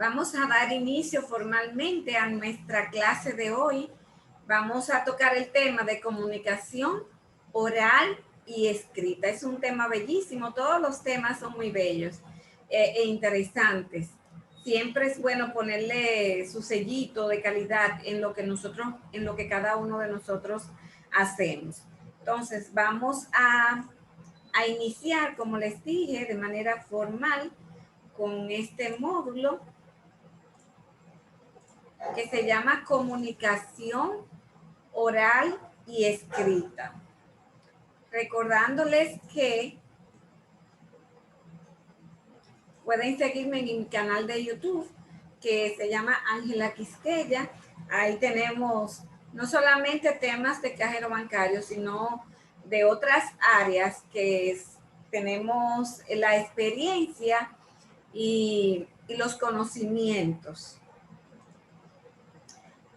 Vamos a dar inicio formalmente a nuestra clase de hoy. Vamos a tocar el tema de comunicación oral y escrita. Es un tema bellísimo, todos los temas son muy bellos e interesantes. Siempre es bueno ponerle su sellito de calidad en lo que cada uno de nosotros hacemos. Entonces, vamos a iniciar, como les dije, de manera formal con este módulo que se llama comunicación oral y escrita. Recordándoles que pueden seguirme en mi canal de YouTube, que se llama Ángela Quisqueya. Ahí tenemos no solamente temas de cajero bancario, sino de otras áreas tenemos la experiencia y los conocimientos.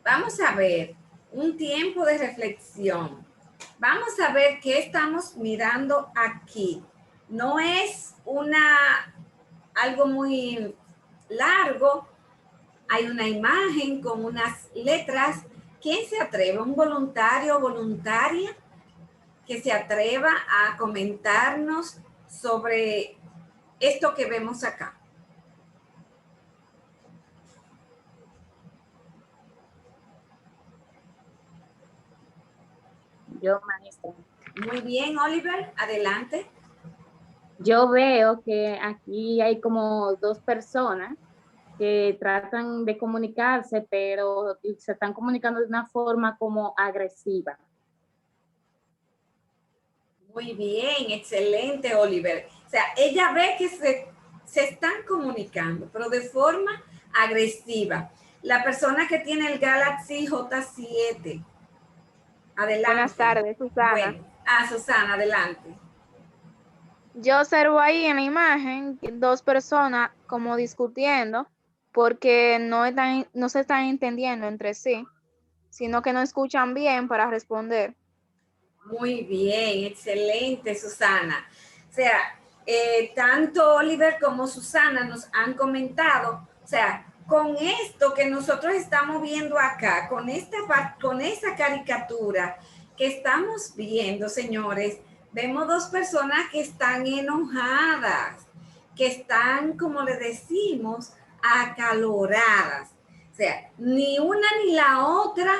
Vamos a ver un tiempo de reflexión. Vamos a ver qué estamos mirando aquí. No es algo muy largo. Hay una imagen con unas letras. ¿Quién se atreve? ¿Un voluntario o voluntaria que se atreva a comentarnos sobre esto que vemos acá? Yo, maestra. Muy bien, Oliver, adelante. Yo veo que aquí hay como dos personas que tratan de comunicarse, pero se están comunicando de una forma como agresiva. Muy bien, excelente, Oliver. O sea, ella ve que se están comunicando, pero de forma agresiva. La persona que tiene el Galaxy J7. Adelante. Buenas tardes, Susana. Bueno, Susana, adelante. Yo observo ahí en la imagen dos personas como discutiendo porque no se están entendiendo entre sí, sino que no escuchan bien para responder. Muy bien, excelente, Susana. O sea, tanto Oliver como Susana nos han comentado, o sea, con esto que nosotros estamos viendo acá, con esa caricatura que estamos viendo, señores, vemos dos personas que están enojadas, que están, como le decimos, acaloradas. O sea, ni una ni la otra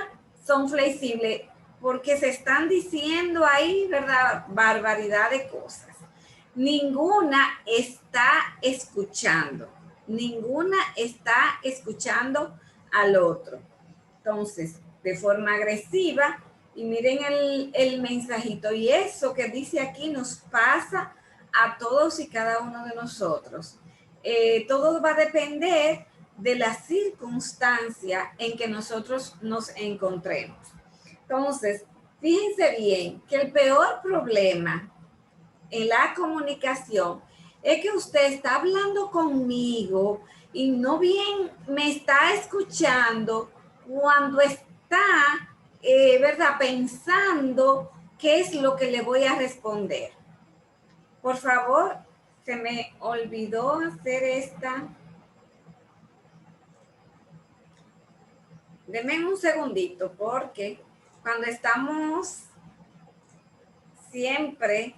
son flexibles, porque se están diciendo ahí, ¿verdad?, barbaridad de cosas. Ninguna está escuchando al otro. Entonces, de forma agresiva, y miren el mensajito, y eso que dice aquí nos pasa a todos y cada uno de nosotros. Todo va a depender de la circunstancia en que nosotros nos encontremos. Entonces, fíjense bien que el peor problema en la comunicación es que usted está hablando conmigo y no bien me está escuchando cuando está, ¿verdad?, pensando qué es lo que le voy a responder. Por favor, se me olvidó hacer esta. Denme un segundito, porque cuando estamos siempre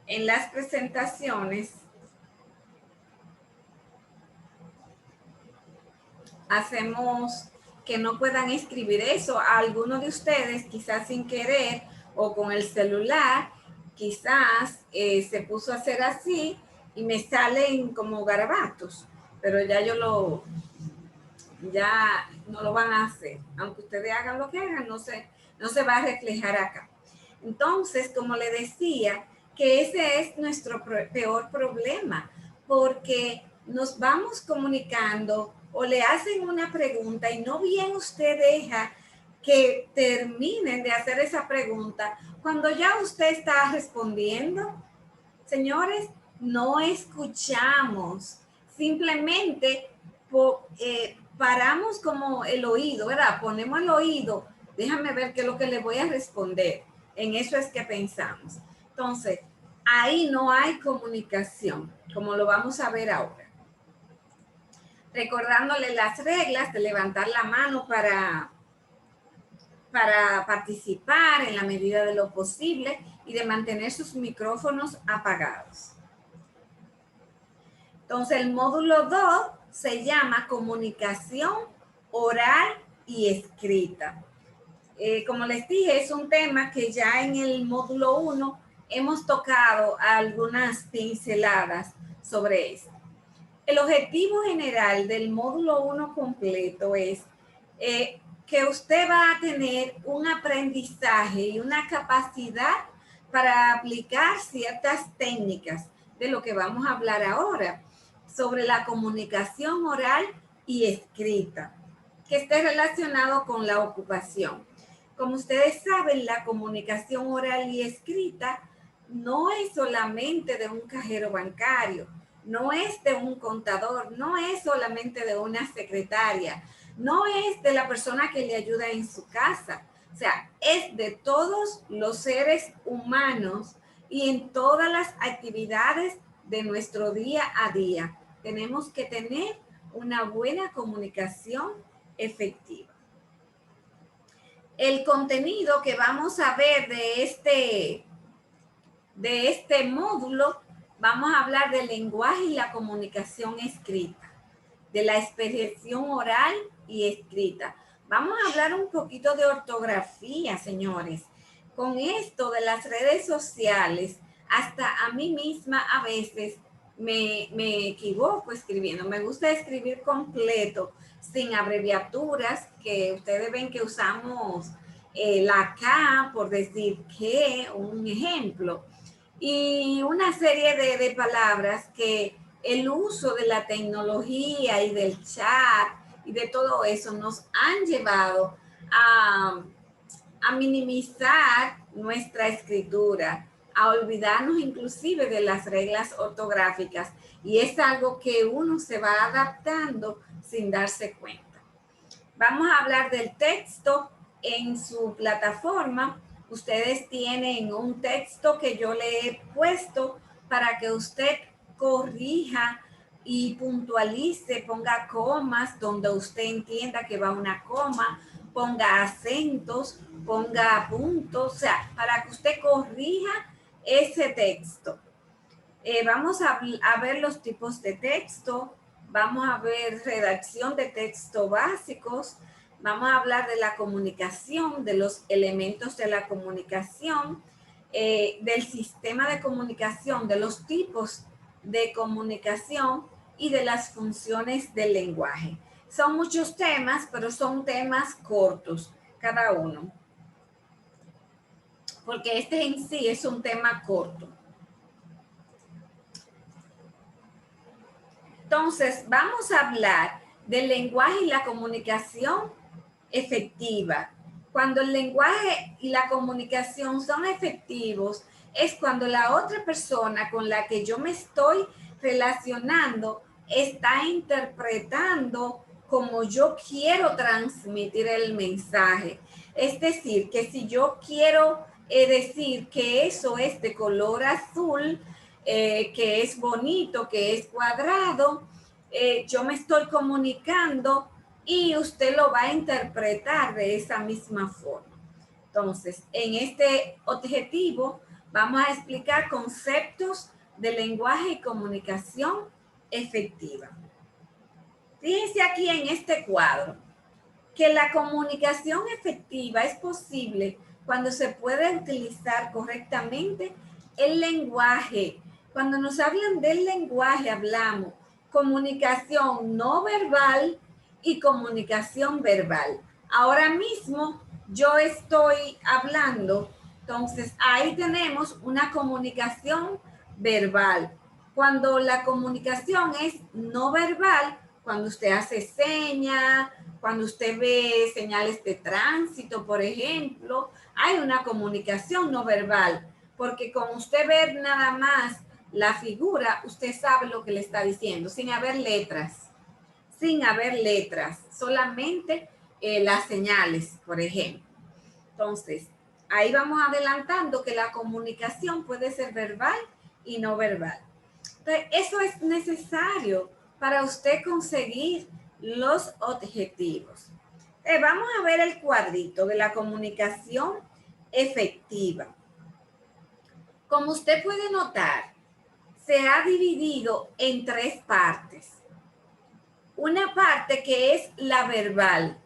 en las presentaciones, hacemos que no puedan escribir eso. A algunos de ustedes, quizás sin querer o con el celular, quizás se puso a hacer así y me salen como garabatos, pero ya ya no lo van a hacer. Aunque ustedes hagan lo que hagan, no se va a reflejar acá. Entonces, como le decía, que ese es nuestro peor problema, porque nos vamos comunicando o le hacen una pregunta y no bien usted deja que terminen de hacer esa pregunta, cuando ya usted está respondiendo. Señores, no escuchamos, simplemente paramos como el oído, ¿verdad? Ponemos el oído, déjame ver qué es lo que le voy a responder. En eso es que pensamos. Entonces, ahí no hay comunicación, como lo vamos a ver ahora. recordándole las reglas de levantar la mano para participar en la medida de lo posible y de mantener sus micrófonos apagados. Entonces, el módulo 2 se llama comunicación oral y escrita. Como les dije, es un tema que ya en el módulo 1 hemos tocado algunas pinceladas sobre esto. El objetivo general del módulo 1 completo es que usted va a tener un aprendizaje y una capacidad para aplicar ciertas técnicas de lo que vamos a hablar ahora, sobre la comunicación oral y escrita, que esté relacionado con la ocupación. Como ustedes saben, la comunicación oral y escrita no es solamente de un cajero bancario, no es de un contador, no es solamente de una secretaria, no es de la persona que le ayuda en su casa. O sea, es de todos los seres humanos y en todas las actividades de nuestro día a día. Tenemos que tener una buena comunicación efectiva. El contenido que vamos a ver de este módulo, vamos a hablar del lenguaje y la comunicación escrita, de la expresión oral y escrita. Vamos a hablar un poquito de ortografía, señores. Con esto de las redes sociales, hasta a mí misma a veces me equivoco escribiendo. Me gusta escribir completo, sin abreviaturas, que ustedes ven que usamos la K por decir que, un ejemplo. Y una serie de palabras que el uso de la tecnología y del chat y de todo eso nos han llevado a minimizar nuestra escritura, a olvidarnos inclusive de las reglas ortográficas, y es algo que uno se va adaptando sin darse cuenta. Vamos a hablar del texto en su plataforma. Ustedes tienen un texto que yo le he puesto para que usted corrija y puntualice, ponga comas donde usted entienda que va una coma, ponga acentos, ponga puntos, o sea, para que usted corrija ese texto. Vamos a ver los tipos de texto, vamos a ver redacción de texto básicos, vamos a hablar de la comunicación, de los elementos de la comunicación, del sistema de comunicación, de los tipos de comunicación y de las funciones del lenguaje. Son muchos temas, pero son temas cortos cada uno, porque este en sí es un tema corto. Entonces, vamos a hablar del lenguaje y la comunicación efectiva. Cuando el lenguaje y la comunicación son efectivos, es cuando la otra persona con la que yo me estoy relacionando está interpretando como yo quiero transmitir el mensaje. Es decir, que si yo quiero decir que eso es de color azul, que es bonito, que es cuadrado, yo me estoy comunicando y usted lo va a interpretar de esa misma forma. Entonces, en este objetivo vamos a explicar conceptos de lenguaje y comunicación efectiva. Fíjense aquí en este cuadro que la comunicación efectiva es posible cuando se puede utilizar correctamente el lenguaje. Cuando nos hablan del lenguaje, hablamos comunicación no verbal y comunicación verbal. Ahora mismo yo estoy hablando, entonces ahí tenemos una comunicación verbal. Cuando la comunicación es no verbal, cuando usted hace señas, cuando usted ve señales de tránsito, por ejemplo, hay una comunicación no verbal, porque con usted ver nada más la figura, usted sabe lo que le está diciendo, sin haber letras, solamente las señales, por ejemplo. Entonces, ahí vamos adelantando que la comunicación puede ser verbal y no verbal. Entonces, eso es necesario para usted conseguir los objetivos. Vamos a ver el cuadrito de la comunicación efectiva. Como usted puede notar, se ha dividido en 3 partes. Una parte que es la verbal.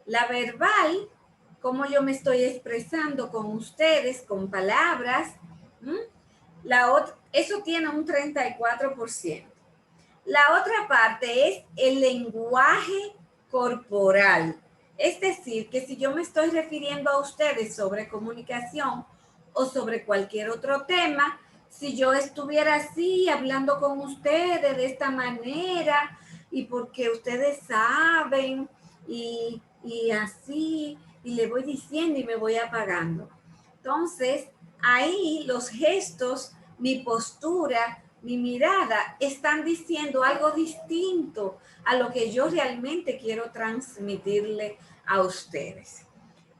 La verbal, cómo yo me estoy expresando con ustedes, con palabras. Eso tiene un 34%. La otra parte es el lenguaje corporal. Es decir, que si yo me estoy refiriendo a ustedes sobre comunicación o sobre cualquier otro tema, si yo estuviera así hablando con ustedes de esta manera y porque ustedes saben y así, y le voy diciendo y me voy apagando. Entonces, ahí los gestos, mi postura, mi mirada están diciendo algo distinto a lo que yo realmente quiero transmitirle a ustedes.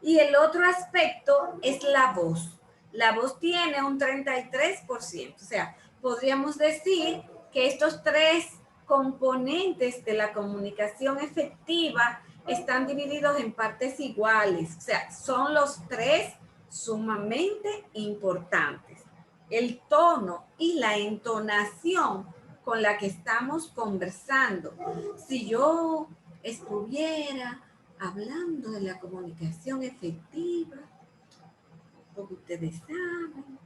Y el otro aspecto es la voz. La voz tiene un 33%. O sea, podríamos decir que estos 3 componentes de la comunicación efectiva están divididos en partes iguales. O sea, son los 3 sumamente importantes. El tono y la entonación con la que estamos conversando. Si yo estuviera hablando de la comunicación efectiva, porque ustedes saben,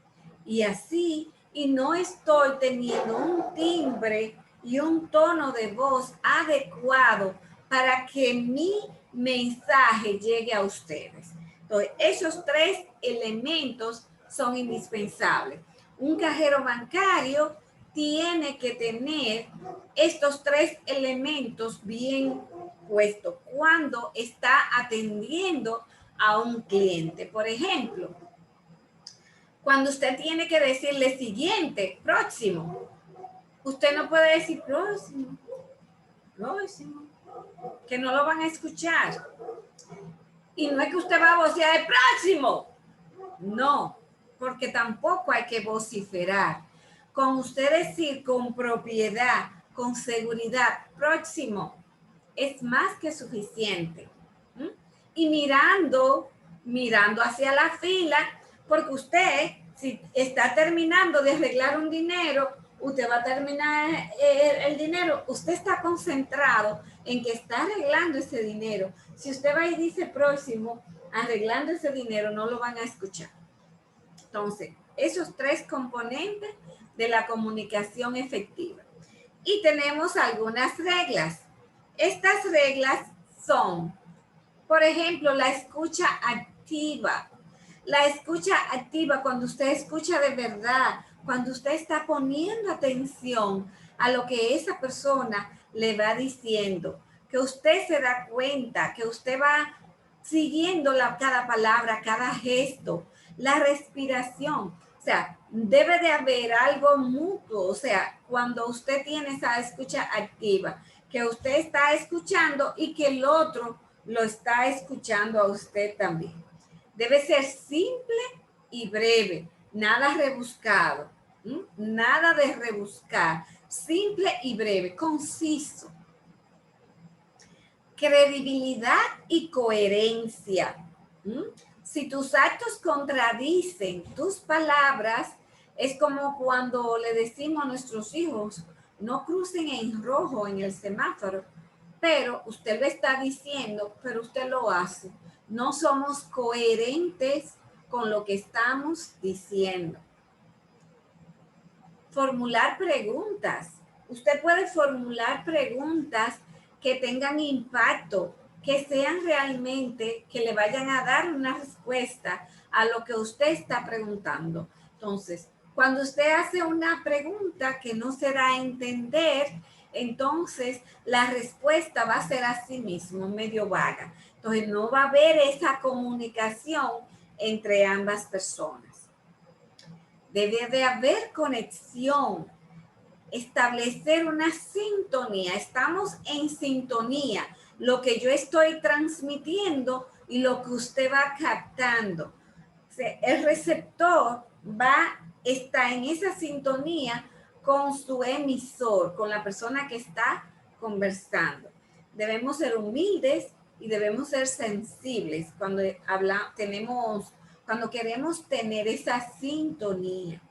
y así, y no estoy teniendo un timbre y un tono de voz adecuado para que mi mensaje llegue a ustedes. Entonces, esos 3 elementos son indispensables. Un cajero bancario tiene que tener estos 3 elementos bien puestos cuando está atendiendo a un cliente. Por ejemplo, cuando usted tiene que decirle siguiente, próximo, usted no puede decir próximo, que no lo van a escuchar. Y no es que usted va a vocear el próximo. No, porque tampoco hay que vociferar. Con usted decir con propiedad, con seguridad, próximo, es más que suficiente. Y mirando hacia la fila, porque usted, si está terminando de arreglar un dinero, usted va a terminar el dinero, usted está concentrado en que está arreglando ese dinero. Si usted va y dice próximo, arreglando ese dinero, no lo van a escuchar. Entonces, esos 3 componentes de la comunicación efectiva. Y tenemos algunas reglas. Estas reglas son, por ejemplo, la escucha activa. La escucha activa, cuando usted escucha de verdad, cuando usted está poniendo atención a lo que esa persona le va diciendo, que usted se da cuenta, que usted va siguiendo cada palabra, cada gesto, la respiración. O sea, debe de haber algo mutuo. O sea, cuando usted tiene esa escucha activa, que usted está escuchando y que el otro lo está escuchando a usted también. Debe ser simple y breve, nada rebuscado, nada de rebuscar, simple y breve, conciso. Credibilidad y coherencia. Si tus actos contradicen tus palabras, es como cuando le decimos a nuestros hijos, no crucen en rojo en el semáforo, pero usted lo está diciendo, pero usted lo hace. No somos coherentes con lo que estamos diciendo. Formular preguntas. Usted puede formular preguntas que tengan impacto, que sean realmente, que le vayan a dar una respuesta a lo que usted está preguntando. Entonces, cuando usted hace una pregunta que no se da a entender, entonces la respuesta va a ser así mismo, medio vaga. Entonces, no va a haber esa comunicación entre ambas personas. Debe de haber conexión, establecer una sintonía. Estamos en sintonía. Lo que yo estoy transmitiendo y lo que usted va captando. O sea, el receptor está en esa sintonía con su emisor, con la persona que está conversando. Debemos ser humildes y debemos ser sensibles cuando cuando queremos tener esa sintonía.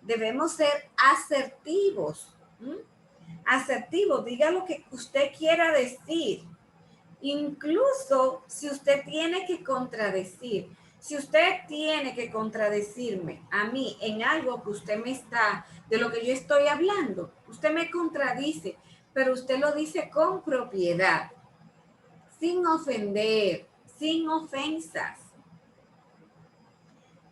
Debemos ser asertivos. Asertivo, diga lo que usted quiera decir. Incluso si usted tiene que contradecir, si usted tiene que contradecirme a mí en algo que usted de lo que yo estoy hablando, usted me contradice, pero usted lo dice con propiedad, sin ofender, sin ofensas.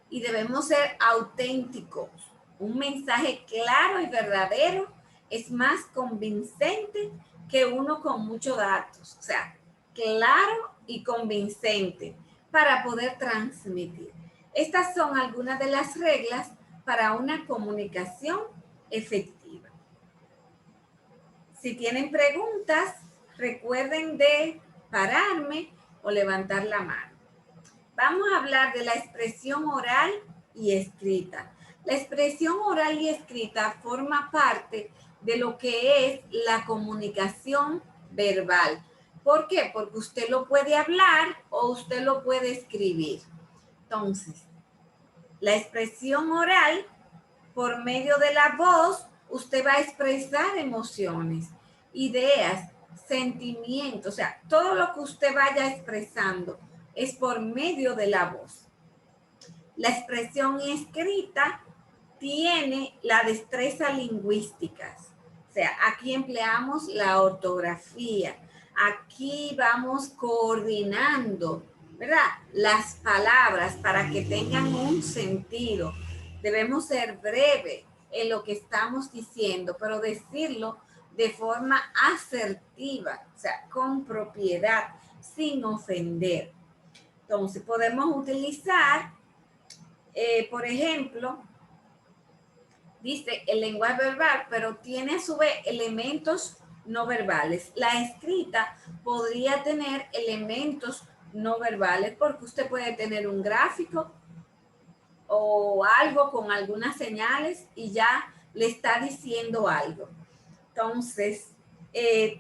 Y debemos ser auténticos. Un mensaje claro y verdadero es más convincente que uno con muchos datos. O sea, claro y convincente para poder transmitir. Estas son algunas de las reglas para una comunicación efectiva. Si tienen preguntas, recuerden de pararme o levantar la mano. Vamos a hablar de la expresión oral y escrita. La expresión oral y escrita forma parte de lo que es la comunicación verbal. ¿Por qué? Porque usted lo puede hablar o usted lo puede escribir. Entonces, la expresión oral, por medio de la voz, usted va a expresar emociones, ideas, sentimientos, o sea, todo lo que usted vaya expresando es por medio de la voz. La expresión escrita tiene la destreza lingüística. O sea, aquí empleamos la ortografía. Aquí vamos coordinando, ¿verdad? Las palabras para que tengan un sentido. Debemos ser breves en lo que estamos diciendo, pero decirlo de forma asertiva, o sea, con propiedad, sin ofender. Entonces, podemos utilizar, por ejemplo, dice el lenguaje verbal, pero tiene a su vez elementos no verbales. La escrita podría tener elementos no verbales porque usted puede tener un gráfico o algo con algunas señales y ya le está diciendo algo. Entonces,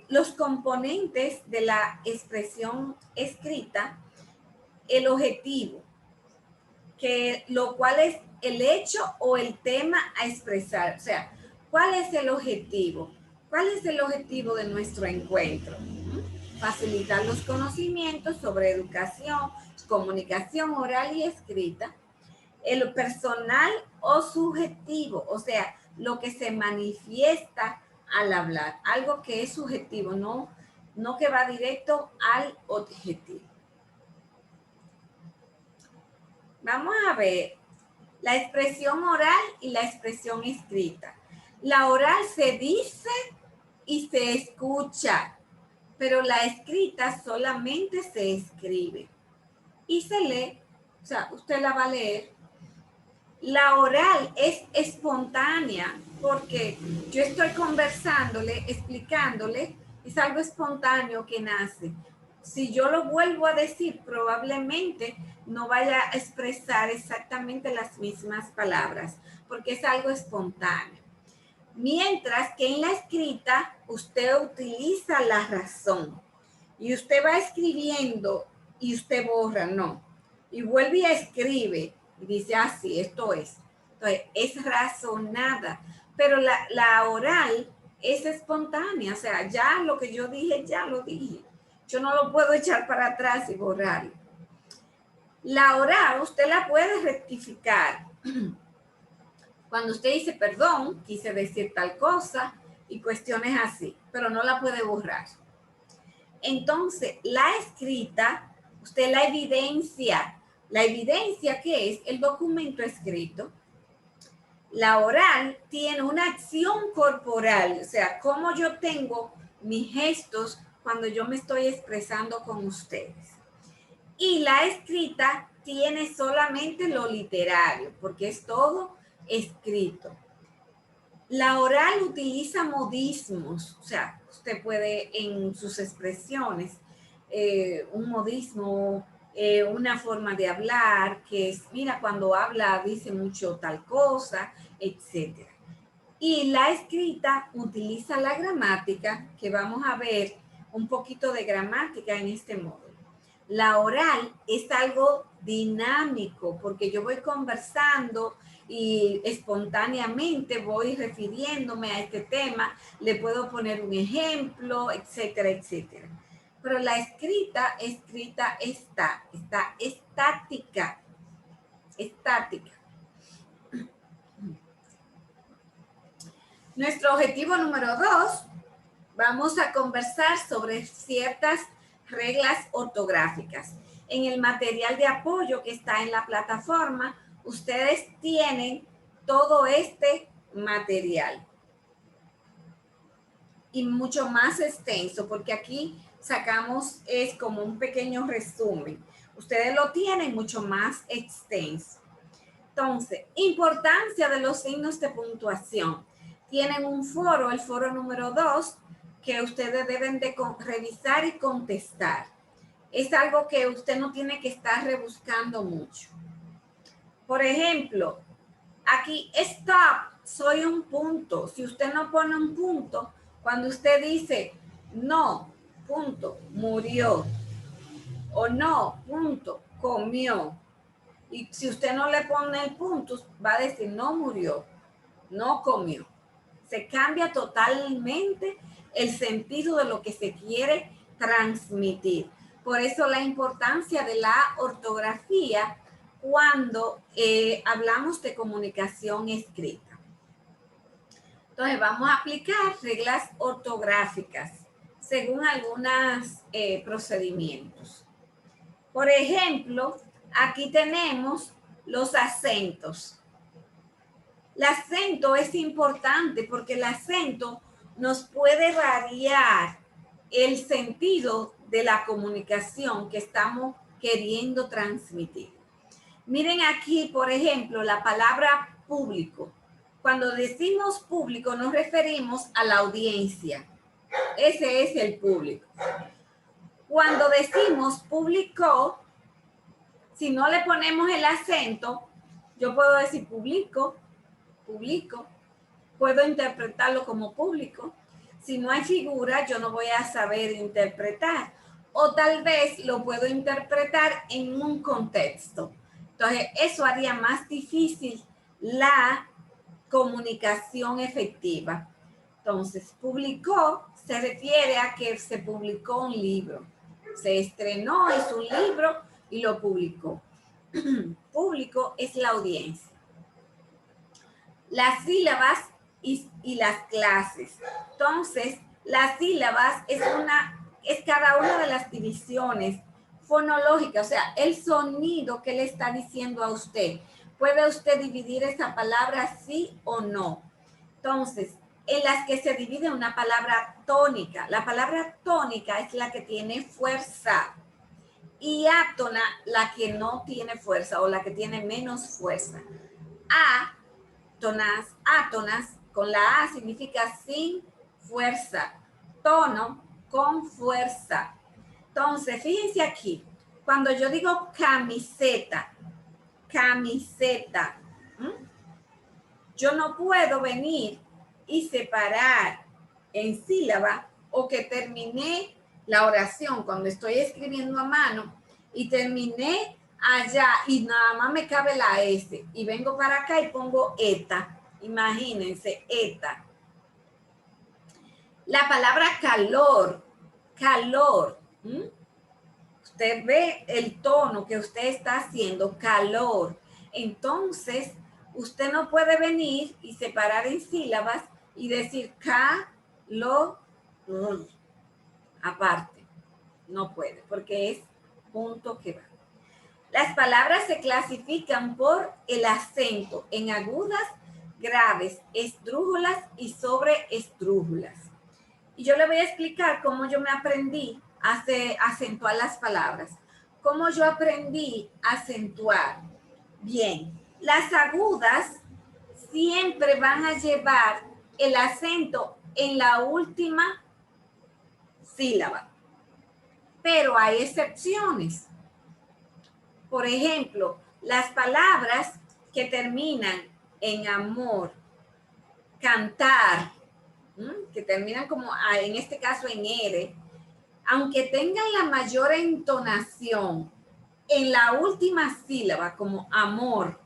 los componentes de la expresión escrita, el objetivo, lo cual es el hecho o el tema a expresar. O sea, ¿cuál es el objetivo? ¿Cuál es el objetivo de nuestro encuentro? Facilitar los conocimientos sobre educación, comunicación oral y escrita. El personal o subjetivo, o sea, lo que se manifiesta al hablar, algo que es subjetivo, no que va directo al objetivo. Vamos a ver la expresión oral y la expresión escrita. La oral se dice y se escucha, pero la escrita solamente se escribe y se lee. O sea, usted la va a leer. La oral es espontánea porque yo estoy conversándole, explicándole, es algo espontáneo que nace. Si yo lo vuelvo a decir, probablemente no vaya a expresar exactamente las mismas palabras, porque es algo espontáneo. Mientras que en la escrita, usted utiliza la razón y usted va escribiendo y usted borra, no. Y vuelve y escribe y dice, sí, esto es. Entonces, es razonada, pero la oral es espontánea, o sea, ya lo que yo dije, ya lo dije. Yo no lo puedo echar para atrás y borrarlo. La oral, usted la puede rectificar. Cuando usted dice, perdón, quise decir tal cosa y cuestiones así, pero no la puede borrar. Entonces, la escrita, usted la evidencia. La evidencia, ¿qué es? El documento escrito. La oral tiene una acción corporal, o sea, cómo yo tengo mis gestos cuando yo me estoy expresando con ustedes. Y la escrita tiene solamente lo literario, porque es todo escrito. La oral utiliza modismos, o sea, usted puede en sus expresiones, un modismo, una forma de hablar, que es, mira, cuando habla dice mucho tal cosa, etc. Y la escrita utiliza la gramática, que vamos a ver un poquito de gramática en este módulo. La oral es algo dinámico, porque yo voy conversando y espontáneamente voy refiriéndome a este tema, le puedo poner un ejemplo, etcétera, etcétera. Pero la escrita está estática, estática. Nuestro objetivo número 2, vamos a conversar sobre ciertas reglas ortográficas. En el material de apoyo que está en la plataforma, ustedes tienen todo este material. Y mucho más extenso, porque aquí sacamos, es como un pequeño resumen. Ustedes lo tienen mucho más extenso. Entonces, importancia de los signos de puntuación. Tienen un foro, el foro número 2, que ustedes deben de revisar y contestar. Es algo que usted no tiene que estar rebuscando mucho. Por ejemplo, aquí, stop, soy un punto. Si usted no pone un punto, cuando usted dice, no, punto, murió. O no, punto, comió. Y si usted no le pone el punto, va a decir, no murió, no comió. Se cambia totalmente el sentido de lo que se quiere transmitir. Por eso la importancia de la ortografía cuando hablamos de comunicación escrita. Entonces vamos a aplicar reglas ortográficas según algunos procedimientos. Por ejemplo, aquí tenemos los acentos. El acento es importante porque el acento nos puede variar el sentido de la comunicación que estamos queriendo transmitir. Miren aquí, por ejemplo, la palabra público. Cuando decimos público nos referimos a la audiencia. Ese es el público. Cuando decimos publicó, si no le ponemos el acento, yo puedo decir público, puedo interpretarlo como público. Si no hay figura, yo no voy a saber interpretar. O tal vez lo puedo interpretar en un contexto. Entonces, eso haría más difícil la comunicación efectiva. Entonces, publicó se refiere a que se publicó un libro. Se estrenó, es un libro y lo publicó. Público es la audiencia. Las sílabas y las clases. Entonces, las sílabas es cada una de las divisiones fonológicas, o sea, el sonido que le está diciendo a usted. ¿Puede usted dividir esa palabra sí o no? Entonces, en las que se divide una palabra tónica. La palabra tónica es la que tiene fuerza y átona la que no tiene fuerza o la que tiene menos fuerza. Átonas, con la A significa sin fuerza. Tono, con fuerza. Entonces, fíjense aquí, cuando yo digo camiseta, yo no puedo venir y separar en sílaba o que terminé la oración cuando estoy escribiendo a mano y terminé allá y nada más me cabe la S y vengo para acá y pongo eta. Imagínense, eta. La palabra calor. Usted ve el tono que usted está haciendo, calor. Entonces, usted no puede venir y separar en sílabas y decir calor aparte. No puede, porque es punto que va. Las palabras se clasifican por el acento en agudas, graves, esdrújulas y sobreesdrújulas. Y yo le voy a explicar cómo yo me aprendí a acentuar las palabras. ¿Cómo yo aprendí a acentuar? Bien, las agudas siempre van a llevar el acento en la última sílaba. Pero hay excepciones. Por ejemplo, las palabras que terminan en amor cantar, que terminan como, en este caso en R, aunque tengan la mayor entonación en la última sílaba, como amor,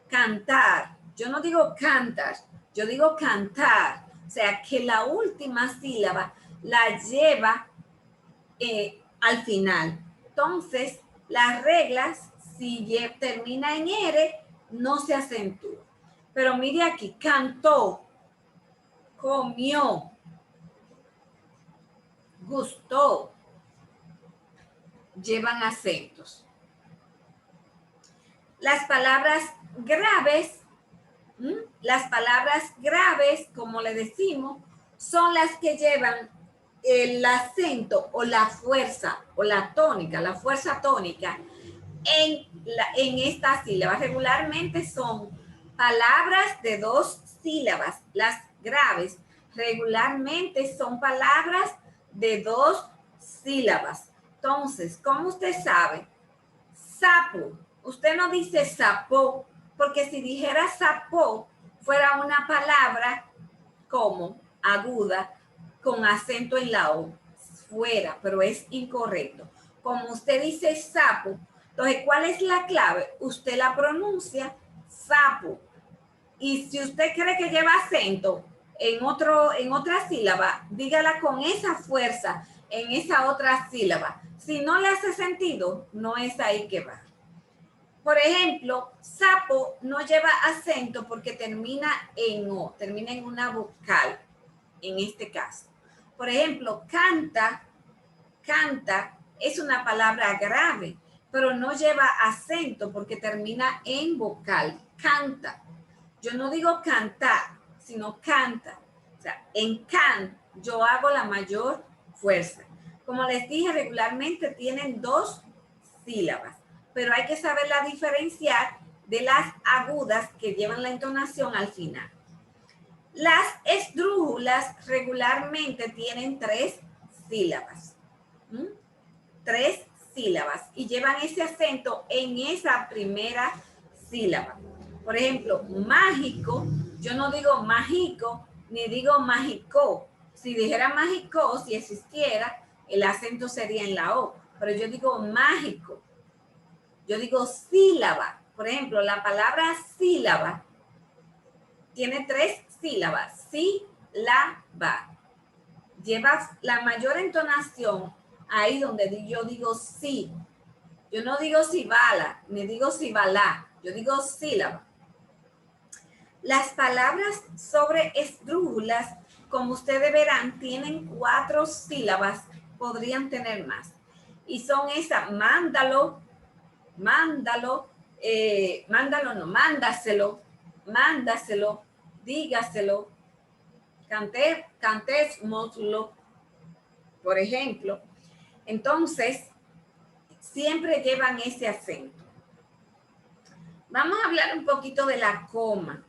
cantar, yo no digo cantar, yo digo cantar, o sea que la última sílaba la lleva al final. Entonces, las reglas, si termina en R, no se acentúa. Pero mire aquí, cantó, comió, gustó, llevan acentos. Las palabras graves, como le decimos, son las que llevan el acento o la fuerza o la tónica, la fuerza tónica en esta sílaba. Regularmente son palabras de 2 sílabas. Las graves regularmente son palabras de 2 sílabas. Entonces, ¿cómo usted sabe? Sapo. Usted no dice sapo, porque si dijera sapo, fuera una palabra como aguda, con acento en la O, fuera, pero es incorrecto. Como usted dice sapo, entonces, ¿cuál es la clave? Usted la pronuncia sapo. Y si usted cree que lleva acento en otra sílaba, dígala con esa fuerza en esa otra sílaba. Si no le hace sentido, no es ahí que va. Por ejemplo, sapo no lleva acento porque termina en O, termina en una vocal, en este caso. Por ejemplo, canta es una palabra grave, pero no lleva acento porque termina en vocal, canta. Yo no digo cantar, sino canta. O sea, en can yo hago la mayor fuerza. Como les dije, regularmente tienen 2 sílabas, pero hay que saberla diferenciar de las agudas que llevan la entonación al final. Las esdrújulas regularmente tienen 3 sílabas. 3 sílabas y llevan ese acento en esa primera sílaba. Por ejemplo, mágico, yo no digo mágico ni digo mágico. Si dijera mágico, si existiera, el acento sería en la O, pero yo digo mágico. Yo digo sílaba. Por ejemplo, la palabra sílaba tiene 3 sílabas. Sílaba. Lleva la mayor entonación ahí donde yo digo sí. Yo no digo sibala, ni digo sibalá. Yo digo sílaba. Las palabras sobre esdrújulas, como ustedes verán, tienen 4 sílabas. Podrían tener más. Y son esas, mándalo, mándaselo, dígaselo, cantésmoslo, por ejemplo. Entonces, siempre llevan ese acento. Vamos a hablar un poquito de la coma,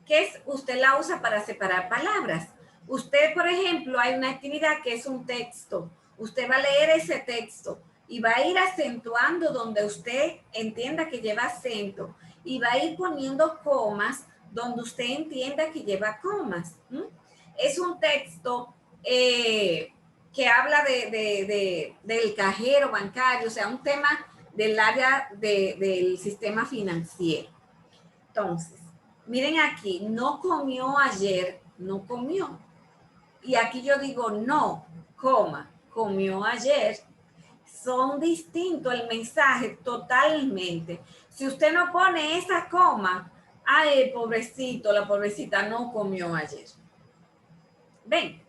que usted la usa para separar palabras. Usted, por ejemplo, hay una actividad que es un texto. Usted va a leer ese texto y va a ir acentuando donde usted entienda que lleva acento y va a ir poniendo comas donde usted entienda que lleva comas. Es un texto que habla del cajero bancario, o sea, un tema del área del sistema financiero. Entonces, miren aquí, no comió ayer, no comió. Y aquí yo digo no, coma, comió ayer. Son distintos el mensaje totalmente. Si usted no pone esa coma, ay, el pobrecito, la pobrecita no comió ayer. Ven,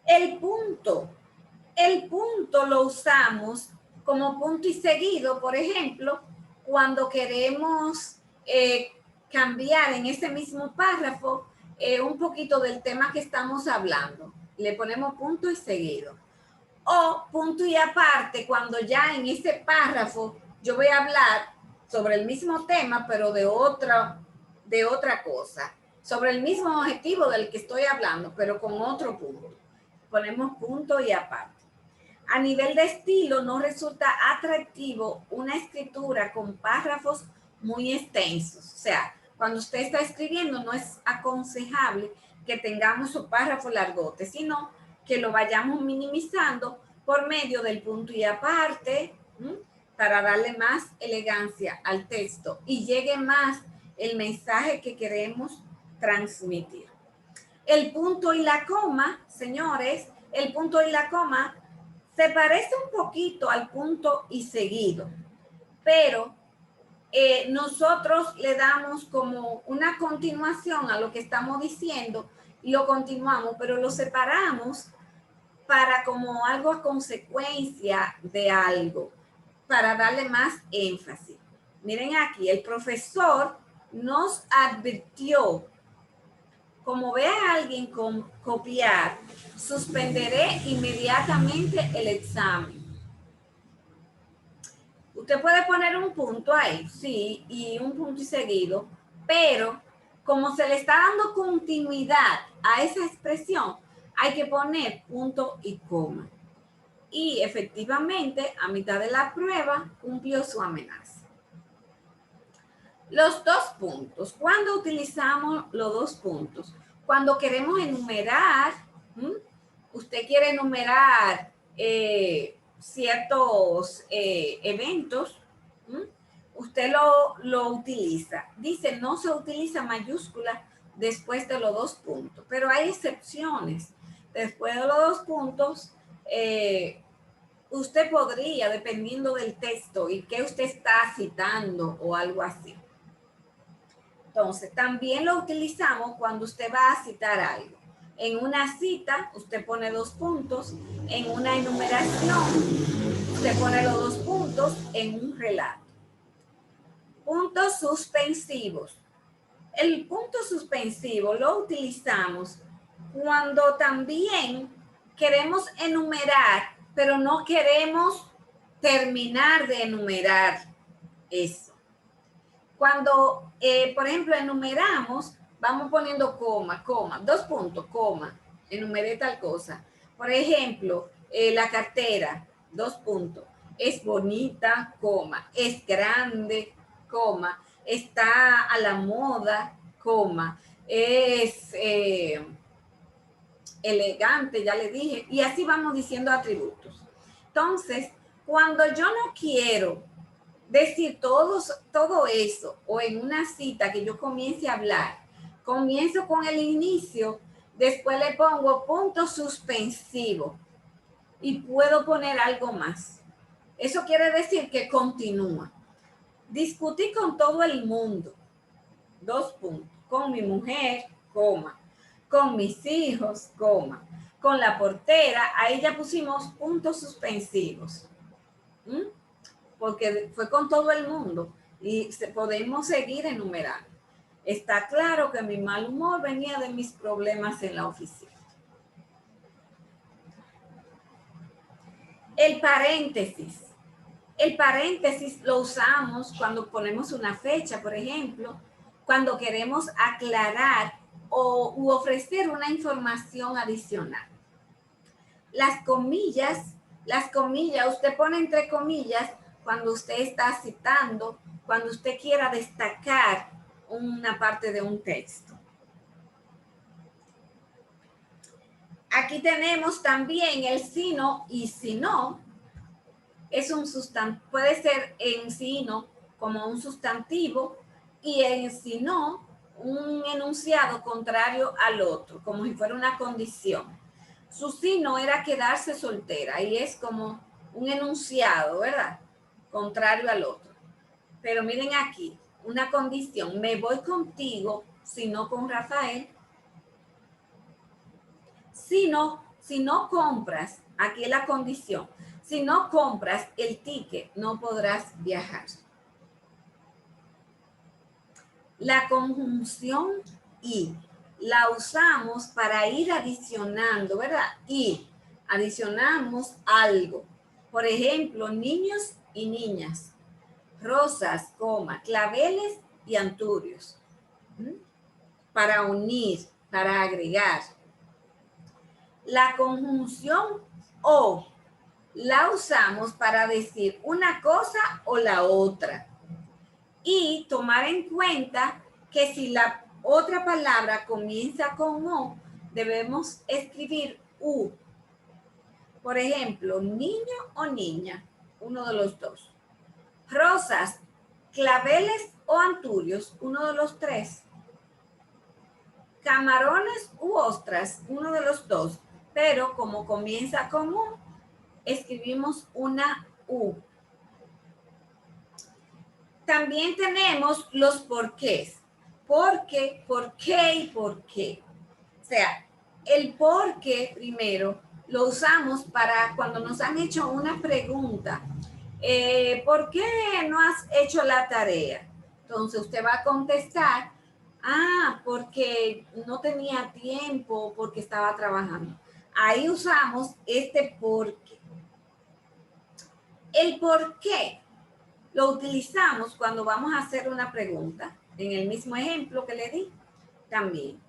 el punto lo usamos como punto y seguido, por ejemplo, cuando queremos cambiar en ese mismo párrafo un poquito del tema que estamos hablando. Le ponemos punto y seguido. O punto y aparte, cuando ya en ese párrafo yo voy a hablar sobre el mismo tema, pero de otra cosa. Sobre el mismo objetivo del que estoy hablando, pero con otro punto. Ponemos punto y aparte. A nivel de estilo, no resulta atractivo una escritura con párrafos muy extensos. O sea, Cuando usted está escribiendo, no es aconsejable que tengamos su párrafo largote, sino que lo vayamos minimizando por medio del punto y aparte, para darle más elegancia al texto y llegue más el mensaje que queremos transmitir. El punto y la coma, señores, el punto y la coma se parece un poquito al punto y seguido, pero nosotros le damos como una continuación a lo que estamos diciendo y lo continuamos, pero lo separamos para como algo a consecuencia de algo, para darle más énfasis. Miren aquí, el profesor nos advirtió, como ve a alguien copiar, suspenderé inmediatamente el examen. Usted puede poner un punto ahí, sí, y un punto y seguido, pero como se le está dando continuidad a esa expresión, hay que poner punto y coma. Y efectivamente, a mitad de la prueba, cumplió su amenaza. Los dos puntos. ¿Cuándo utilizamos los dos puntos? Cuando queremos enumerar, usted quiere enumerar ciertos eventos, usted lo utiliza. Dice, no se utiliza mayúscula después de los dos puntos, pero hay excepciones. Después de los dos puntos, usted podría, dependiendo del texto y qué usted está citando o algo así. Entonces, también lo utilizamos cuando usted va a citar algo. En una cita, usted pone dos puntos. En una enumeración, usted pone los dos puntos en un relato. Puntos suspensivos. El punto suspensivo lo utilizamos cuando también queremos enumerar, pero no queremos terminar de enumerar eso. Cuando, por ejemplo, enumeramos, vamos poniendo coma, coma, dos puntos, coma, enumeré tal cosa. Por ejemplo, la cartera, dos puntos, es bonita, coma, es grande, coma, está a la moda, coma, es elegante, ya le dije, y así vamos diciendo atributos. Entonces, cuando yo no quiero decir todo eso, o en una cita que yo comience a hablar, comienzo con el inicio, después le pongo punto suspensivo y puedo poner algo más. Eso quiere decir que continúa. Discutí con todo el mundo, dos puntos, con mi mujer, coma, con mis hijos, coma, con la portera, ahí ya pusimos puntos suspensivos. Porque fue con todo el mundo y podemos seguir enumerando. Está claro que mi mal humor venía de mis problemas en la oficina. El paréntesis. El paréntesis lo usamos cuando ponemos una fecha, por ejemplo, cuando queremos aclarar u ofrecer una información adicional. Las comillas, usted pone entre comillas cuando usted está citando, cuando usted quiera destacar una parte de un texto. Aquí tenemos también el sino y si no. Es un sustantivo, puede ser en sino como un sustantivo y en si no un enunciado contrario al otro, como si fuera una condición. Su sino era quedarse soltera y es como un enunciado, ¿verdad? Contrario al otro. Pero miren aquí, una condición, me voy contigo, si no con Rafael. Si no compras, aquí es la condición, si no compras el ticket, no podrás viajar. La conjunción y la usamos para ir adicionando, ¿verdad? Y adicionamos algo. Por ejemplo, niños y niñas, rosas, coma, claveles y anturios. Para unir, para agregar. La conjunción o la usamos para decir una cosa o la otra y tomar en cuenta que si la otra palabra comienza con O, debemos escribir U. Por ejemplo, niño o niña, uno de los dos. Rosas, claveles o anturios, uno de los tres. Camarones u ostras, uno de los dos. Pero como comienza con U, escribimos una U. También tenemos los porqués. Porque, por qué y por qué. O sea, el por qué primero lo usamos para cuando nos han hecho una pregunta. ¿Por qué no has hecho la tarea? Entonces usted va a contestar, porque no tenía tiempo, porque estaba trabajando. Ahí usamos este por qué. El por qué lo utilizamos cuando vamos a hacer una pregunta, en el mismo ejemplo que le di también.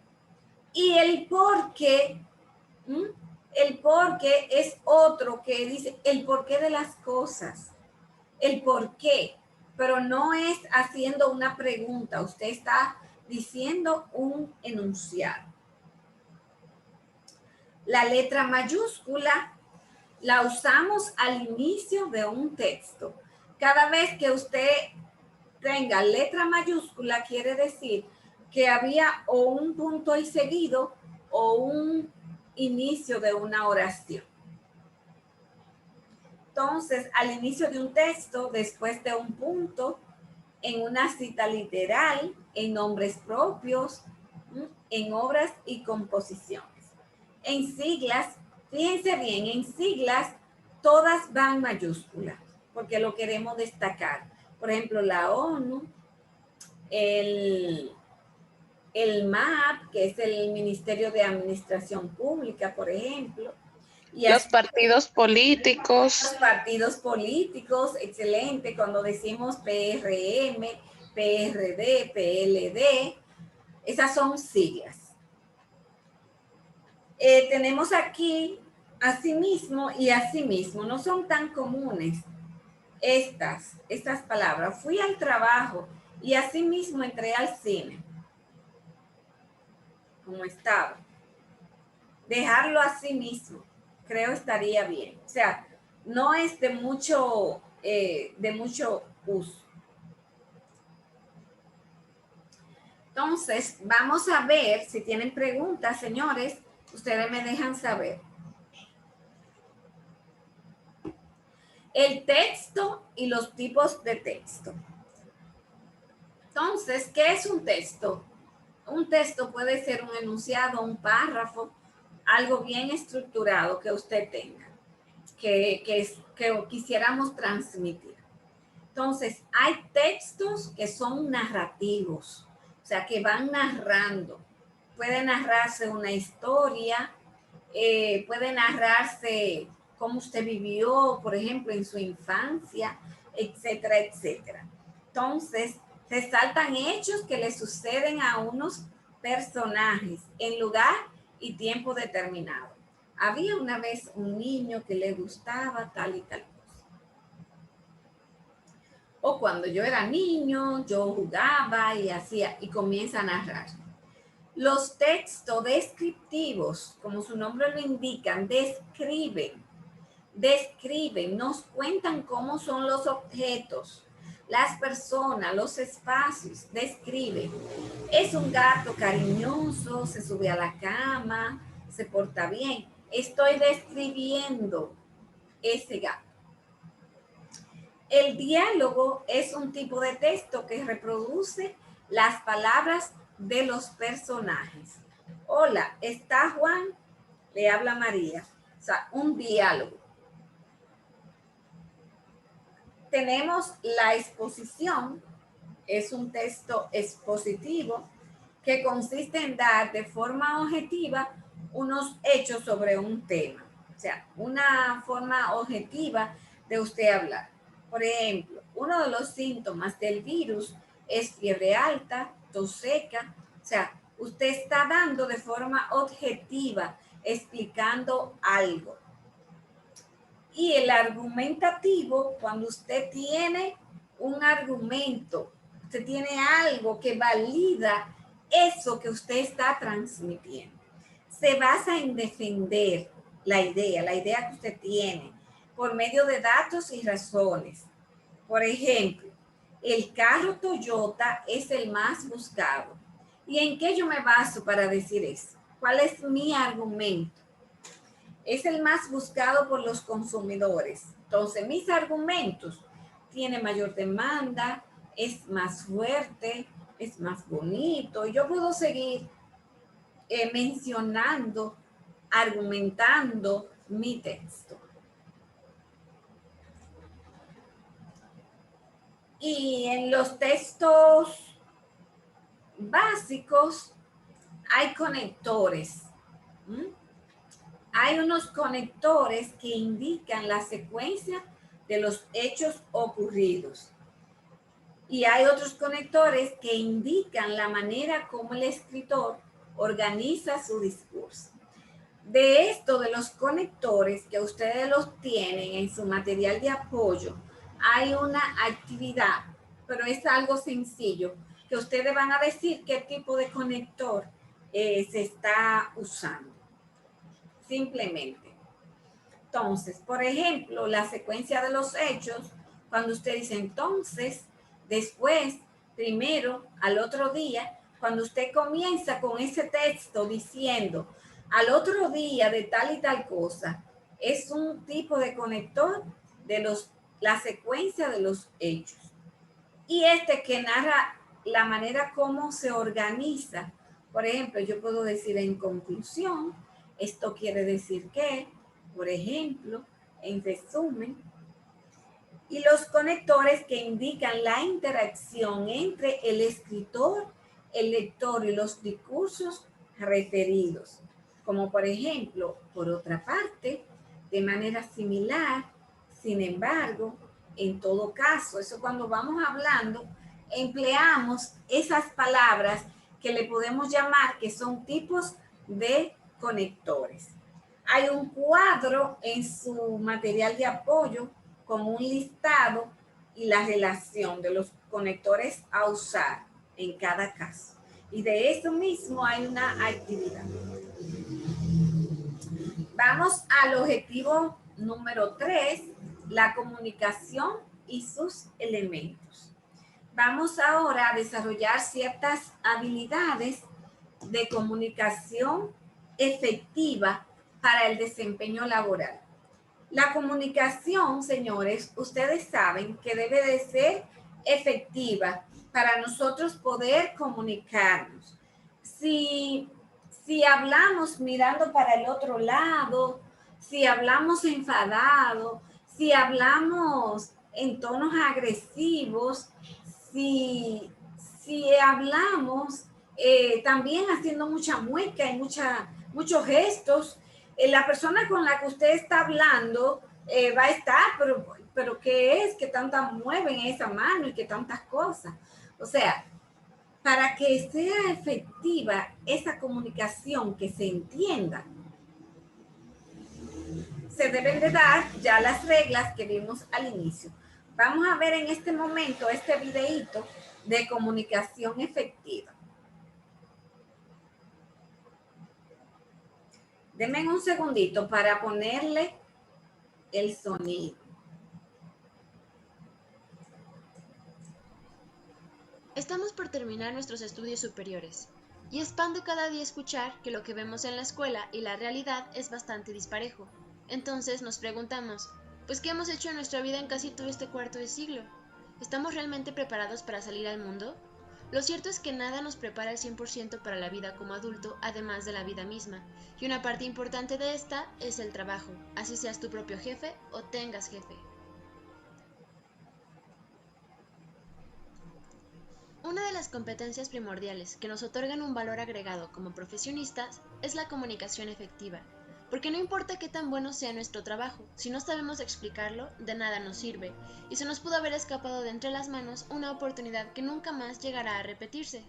Y el por qué es otro que dice el porqué de las cosas, el por qué, pero no es haciendo una pregunta, usted está diciendo un enunciado. La letra mayúscula la usamos al inicio de un texto. Cada vez que usted tenga letra mayúscula, quiere decir que había o un punto y seguido o un inicio de una oración. Entonces, al inicio de un texto, después de un punto, en una cita literal, en nombres propios, en obras y composiciones. En siglas, fíjense bien, en siglas todas van mayúsculas, porque lo queremos destacar. Por ejemplo, la ONU, el MAP, que es el Ministerio de Administración Pública, por ejemplo. Y los partidos políticos. Los partidos políticos, excelente, cuando decimos PRM, PRD, PLD, esas son siglas. Tenemos aquí asimismo y asimismo, no son tan comunes estas palabras. Fui al trabajo y asimismo entré al cine. Como estaba. Dejarlo así mismo, creo estaría bien. O sea, no es de mucho uso. Entonces, vamos a ver si tienen preguntas, señores. Ustedes me dejan saber. El texto y los tipos de texto. Entonces, ¿qué es un texto? Un texto puede ser un enunciado, un párrafo, algo bien estructurado que usted tenga, que quisiéramos transmitir. Entonces, hay textos que son narrativos, o sea, que van narrando. Puede narrarse una historia, puede narrarse cómo usted vivió, por ejemplo, en su infancia, etcétera, etcétera. Entonces, resaltan hechos que le suceden a unos personajes en lugar y tiempo determinado. Había una vez un niño que le gustaba tal y tal cosa. O cuando yo era niño, yo jugaba y hacía, y comienza a narrar. Los textos descriptivos, como su nombre lo indica, describen, nos cuentan cómo son los objetos, las personas, los espacios, describen. Es un gato cariñoso, se sube a la cama, se porta bien. Estoy describiendo ese gato. El diálogo es un tipo de texto que reproduce las palabras de los personajes. Hola, ¿está Juan? Le habla María. O sea, un diálogo. Tenemos la exposición, es un texto expositivo que consiste en dar de forma objetiva unos hechos sobre un tema. O sea, una forma objetiva de usted hablar. Por ejemplo, uno de los síntomas del virus es fiebre alta, tos seca. O sea, usted está dando de forma objetiva, explicando algo. Y el argumentativo, cuando usted tiene un argumento Usted tiene algo que valida eso que usted está transmitiendo. Se basa en defender la idea que usted tiene, por medio de datos y razones. Por ejemplo, el carro Toyota es el más buscado. ¿Y en qué yo me baso para decir eso? ¿Cuál es mi argumento? Es el más buscado por los consumidores. Entonces, mis argumentos: tiene mayor demanda, es más fuerte, es más bonito. Yo puedo seguir mencionando, argumentando mi texto. Y en los textos básicos hay conectores. Hay unos conectores que indican la secuencia de los hechos ocurridos. Y hay otros conectores que indican la manera como el escritor organiza su discurso. De esto, de los conectores que ustedes los tienen en su material de apoyo, hay una actividad, pero es algo sencillo, que ustedes van a decir qué tipo de conector se está usando. Simplemente. Entonces, por ejemplo, la secuencia de los hechos, cuando usted dice entonces, después, primero, al otro día, cuando usted comienza con ese texto diciendo al otro día de tal y tal cosa, es un tipo de conector de la secuencia de los hechos. Y este que narra la manera como se organiza. Por ejemplo, yo puedo decir en conclusión, esto quiere decir que, por ejemplo, en resumen, y los conectores que indican la interacción entre el escritor, el lector y los discursos referidos. Como por ejemplo, por otra parte, de manera similar, sin embargo, en todo caso, eso cuando vamos hablando, empleamos esas palabras que le podemos llamar que son tipos de conectores. Hay un cuadro en su material de apoyo como un listado y la relación de los conectores a usar en cada caso. Y de eso mismo hay una actividad. Vamos al objetivo número 3, la comunicación y sus elementos. Vamos ahora a desarrollar ciertas habilidades de comunicación efectiva para el desempeño laboral. La comunicación, señores, ustedes saben que debe de ser efectiva para nosotros poder comunicarnos. Si hablamos mirando para el otro lado, si hablamos enfadado, si hablamos en tonos agresivos, si hablamos también haciendo mucha mueca y muchos gestos, la persona con la que usted está hablando va a estar, pero ¿qué es? ¿Qué tantas mueven esa mano y qué tantas cosas? O sea, para que sea efectiva esa comunicación, que se entienda, se deben de dar ya las reglas que vimos al inicio. Vamos a ver en este momento este videíto de comunicación efectiva. Denme un segundito para ponerle el sonido. Estamos por terminar nuestros estudios superiores y es pan de cada día escuchar que lo que vemos en la escuela y la realidad es bastante disparejo. Entonces nos preguntamos, pues ¿qué hemos hecho en nuestra vida en casi todo este cuarto de siglo? ¿Estamos realmente preparados para salir al mundo? Lo cierto es que nada nos prepara al 100% para la vida como adulto, además de la vida misma, y una parte importante de esta es el trabajo, así seas tu propio jefe o tengas jefe. Una de las competencias primordiales que nos otorgan un valor agregado como profesionistas es la comunicación efectiva, porque no importa qué tan bueno sea nuestro trabajo, si no sabemos explicarlo, de nada nos sirve, y se nos pudo haber escapado de entre las manos una oportunidad que nunca más llegará a repetirse.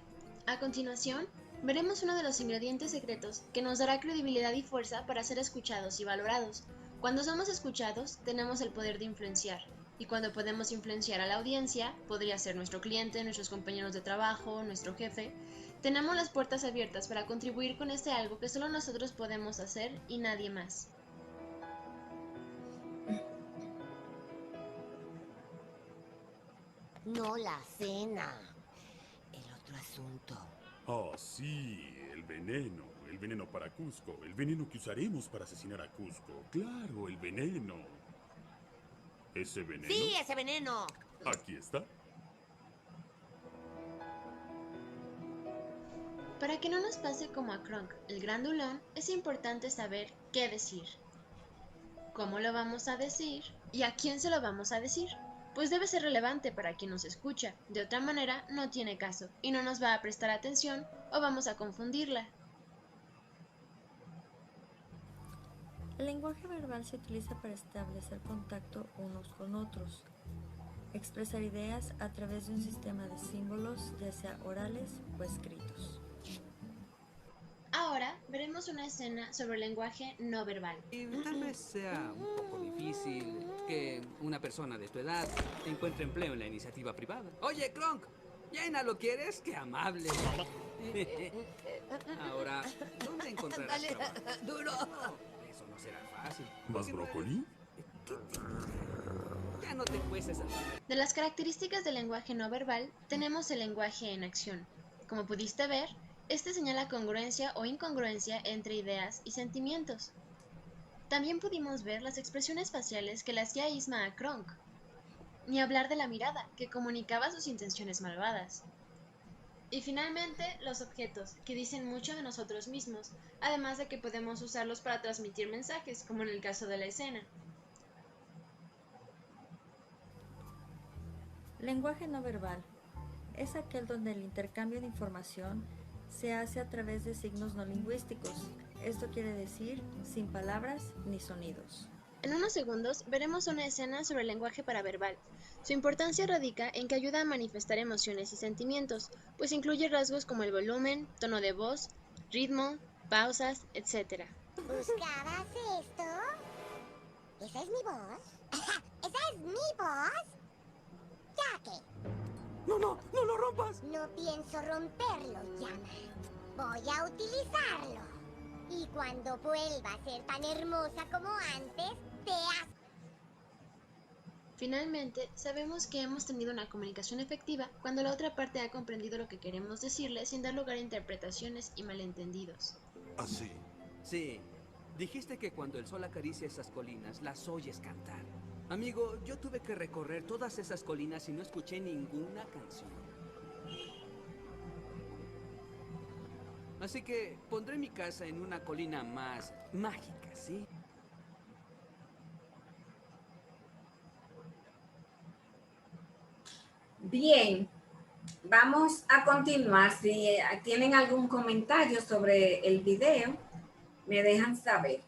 A continuación, veremos uno de los ingredientes secretos que nos dará credibilidad y fuerza para ser escuchados y valorados. Cuando somos escuchados, tenemos el poder de influenciar. Y cuando podemos influenciar a la audiencia, podría ser nuestro cliente, nuestros compañeros de trabajo, nuestro jefe, tenemos las puertas abiertas para contribuir con este algo que solo nosotros podemos hacer y nadie más. No la cena. El otro asunto. Ah, sí, el veneno para Cusco, el veneno que usaremos para asesinar a Cusco. Claro, el veneno. ¿Ese veneno? Sí, ese veneno. Aquí está. Para que no nos pase como a Kronk, el grandulón, es importante saber qué decir, cómo lo vamos a decir y a quién se lo vamos a decir, pues debe ser relevante para quien nos escucha, de otra manera no tiene caso y no nos va a prestar atención o vamos a confundirla. El lenguaje verbal se utiliza para establecer contacto unos con otros, expresar ideas a través de un sistema de símbolos, ya sea orales o escritos. Ahora veremos una escena sobre el lenguaje no verbal. Y tal vez sea un poco difícil que una persona de tu edad encuentre empleo en la iniciativa privada. Oye, Kronk, ¿Jaina lo quieres? ¡Qué amable! Ahora, ¿dónde encontrarás trabajo? ¡Duro! Eso no será fácil. ¿Más brócoli? Ya no te cueces. De las características del lenguaje no verbal, tenemos el lenguaje en acción. Como pudiste ver, este señala congruencia o incongruencia entre ideas y sentimientos. También pudimos ver las expresiones faciales que le hacía Isma a Kronk. Ni hablar de la mirada, que comunicaba sus intenciones malvadas. Y finalmente, los objetos, que dicen mucho de nosotros mismos, además de que podemos usarlos para transmitir mensajes, como en el caso de la escena. Lenguaje no verbal es aquel donde el intercambio de información se hace a través de signos no lingüísticos. Esto quiere decir sin palabras ni sonidos. En unos segundos veremos una escena sobre el lenguaje paraverbal. Su importancia radica en que ayuda a manifestar emociones y sentimientos, pues incluye rasgos como el volumen, tono de voz, ritmo, pausas, etc. ¿Buscabas esto? ¿Esa es mi voz? ¿Esa es mi voz? ¿Ya qué? ¡No lo rompas! No pienso romperlo, Llama. Voy a utilizarlo. Y cuando vuelva a ser tan hermosa como antes, te has... Finalmente, sabemos que hemos tenido una comunicación efectiva cuando la otra parte ha comprendido lo que queremos decirle sin dar lugar a interpretaciones y malentendidos. Así. Sí, dijiste que cuando el sol acaricia esas colinas, las oyes cantar. Amigo, yo tuve que recorrer todas esas colinas y no escuché ninguna canción. Así que pondré mi casa en una colina más mágica, ¿sí? Bien, vamos a continuar. Si tienen algún comentario sobre el video, me dejan saber.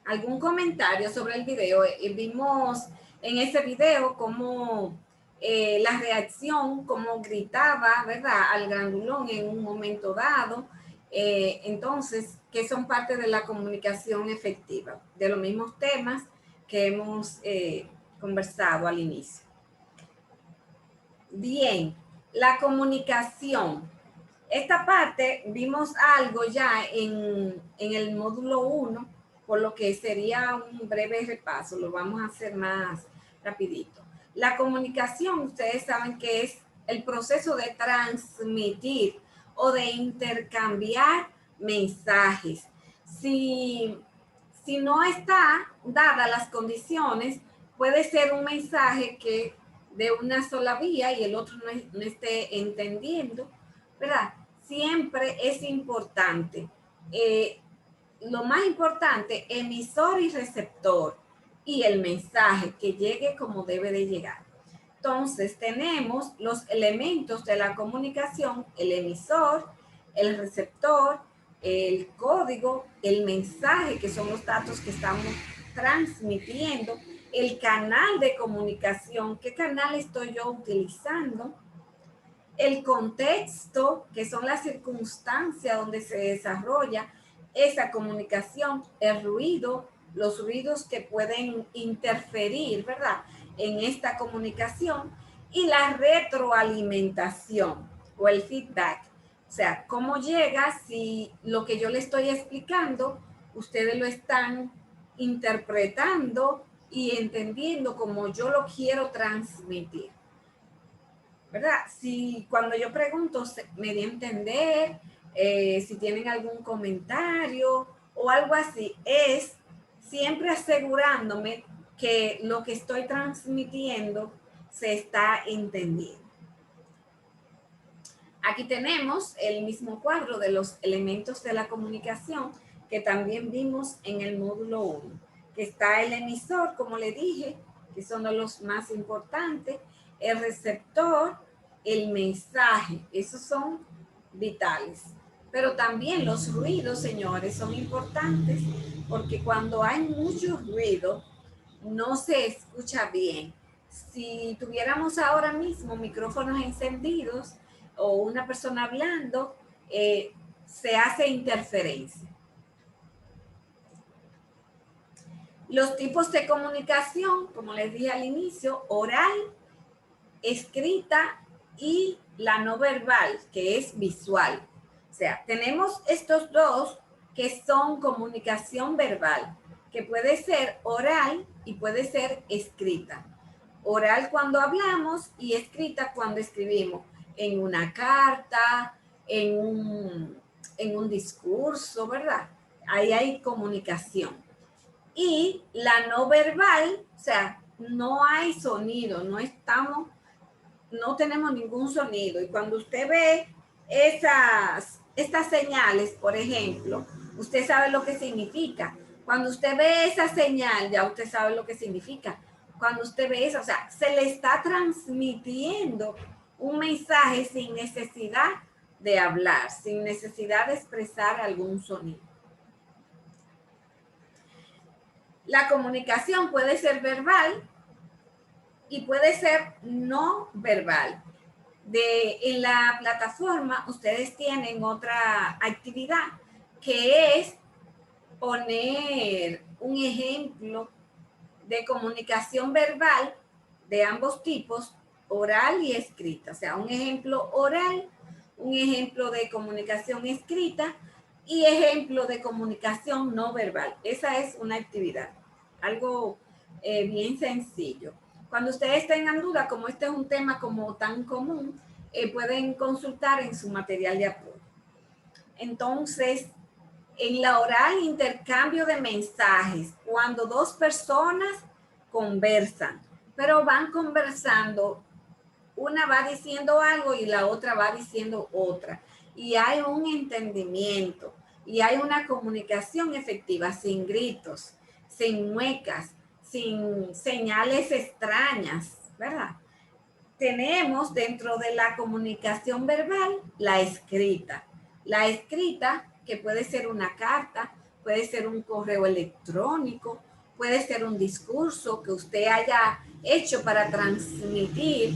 ¿Algún comentario sobre el video? Vimos en ese video cómo la reacción, cómo gritaba, ¿verdad?, al grandulón en un momento dado. Entonces, que son parte de la comunicación efectiva, de los mismos temas que hemos conversado al inicio. Bien, la comunicación. Esta parte vimos algo ya en el módulo 1, por lo que sería un breve repaso, lo vamos a hacer más rapidito. La comunicación, ustedes saben que es el proceso de transmitir o de intercambiar mensajes. Si no está dadas las condiciones, puede ser un mensaje que de una sola vía y el otro no esté entendiendo, ¿verdad? Siempre es importante. Lo más importante, emisor y receptor, y el mensaje que llegue como debe de llegar. Entonces, tenemos los elementos de la comunicación: el emisor, el receptor, el código, el mensaje, que son los datos que estamos transmitiendo, el canal de comunicación, qué canal estoy yo utilizando, el contexto, que son las circunstancias donde se desarrolla esa comunicación, el ruido, los ruidos que pueden interferir, ¿verdad?, en esta comunicación, y la retroalimentación o el feedback. O sea, cómo llega si lo que yo le estoy explicando, ustedes lo están interpretando y entendiendo como yo lo quiero transmitir. ¿Verdad? Si cuando yo pregunto, me di a entender, si tienen algún comentario o algo así, es siempre asegurándome que lo que estoy transmitiendo se está entendiendo. Aquí tenemos el mismo cuadro de los elementos de la comunicación que también vimos en el módulo 1, que está el emisor, como le dije, que son los más importantes, el receptor, el mensaje, esos son vitales. Pero también los ruidos, señores, son importantes porque cuando hay mucho ruido, no se escucha bien. Si tuviéramos ahora mismo micrófonos encendidos o una persona hablando, se hace interferencia. Los tipos de comunicación, como les dije al inicio, oral, escrita y la no verbal, que es visual. O sea, tenemos estos dos que son comunicación verbal, que puede ser oral y puede ser escrita. Oral cuando hablamos y escrita cuando escribimos en una carta, en un discurso, ¿verdad? Ahí hay comunicación. Y la no verbal, o sea, no hay sonido, no tenemos ningún sonido. Y cuando usted ve estas señales, por ejemplo, usted sabe lo que significa. Cuando usted ve esa señal, ya usted sabe lo que significa. Cuando usted ve eso, o sea, se le está transmitiendo un mensaje sin necesidad de hablar, sin necesidad de expresar algún sonido. La comunicación puede ser verbal y puede ser no verbal. En la plataforma ustedes tienen otra actividad que es poner un ejemplo de comunicación verbal de ambos tipos, oral y escrita. O sea, un ejemplo oral, un ejemplo de comunicación escrita y ejemplo de comunicación no verbal. Esa es una actividad, algo bien sencillo. Cuando ustedes tengan duda, como este es un tema como tan común, pueden consultar en su material de apoyo. Entonces, en la oral, intercambio de mensajes, cuando dos personas conversan, pero van conversando, una va diciendo algo y la otra va diciendo otra, y hay un entendimiento, y hay una comunicación efectiva, sin gritos, sin muecas, sin señales extrañas, ¿verdad? Tenemos dentro de la comunicación verbal la escrita. La escrita, que puede ser una carta, puede ser un correo electrónico, puede ser un discurso que usted haya hecho para transmitir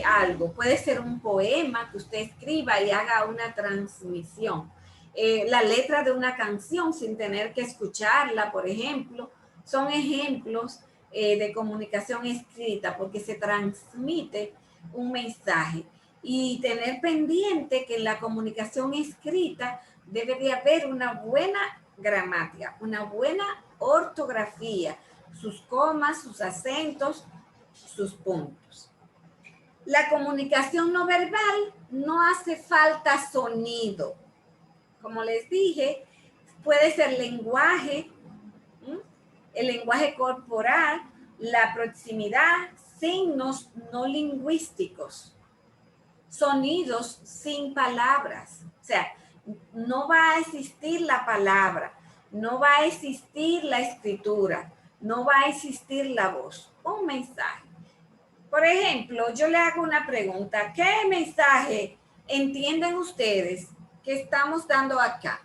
algo, puede ser un poema que usted escriba y haga una transmisión. La letra de una canción sin tener que escucharla, por ejemplo, son ejemplos de comunicación escrita porque se transmite un mensaje. Y tener pendiente que en la comunicación escrita debe de haber una buena gramática, una buena ortografía, sus comas, sus acentos, sus puntos. La comunicación no verbal no hace falta sonido. Como les dije, puede ser lenguaje, el lenguaje corporal, la proximidad, signos no lingüísticos, sonidos sin palabras. O sea, no va a existir la palabra, no va a existir la escritura, no va a existir la voz, un mensaje. Por ejemplo, yo le hago una pregunta. ¿Qué mensaje entienden ustedes que estamos dando acá,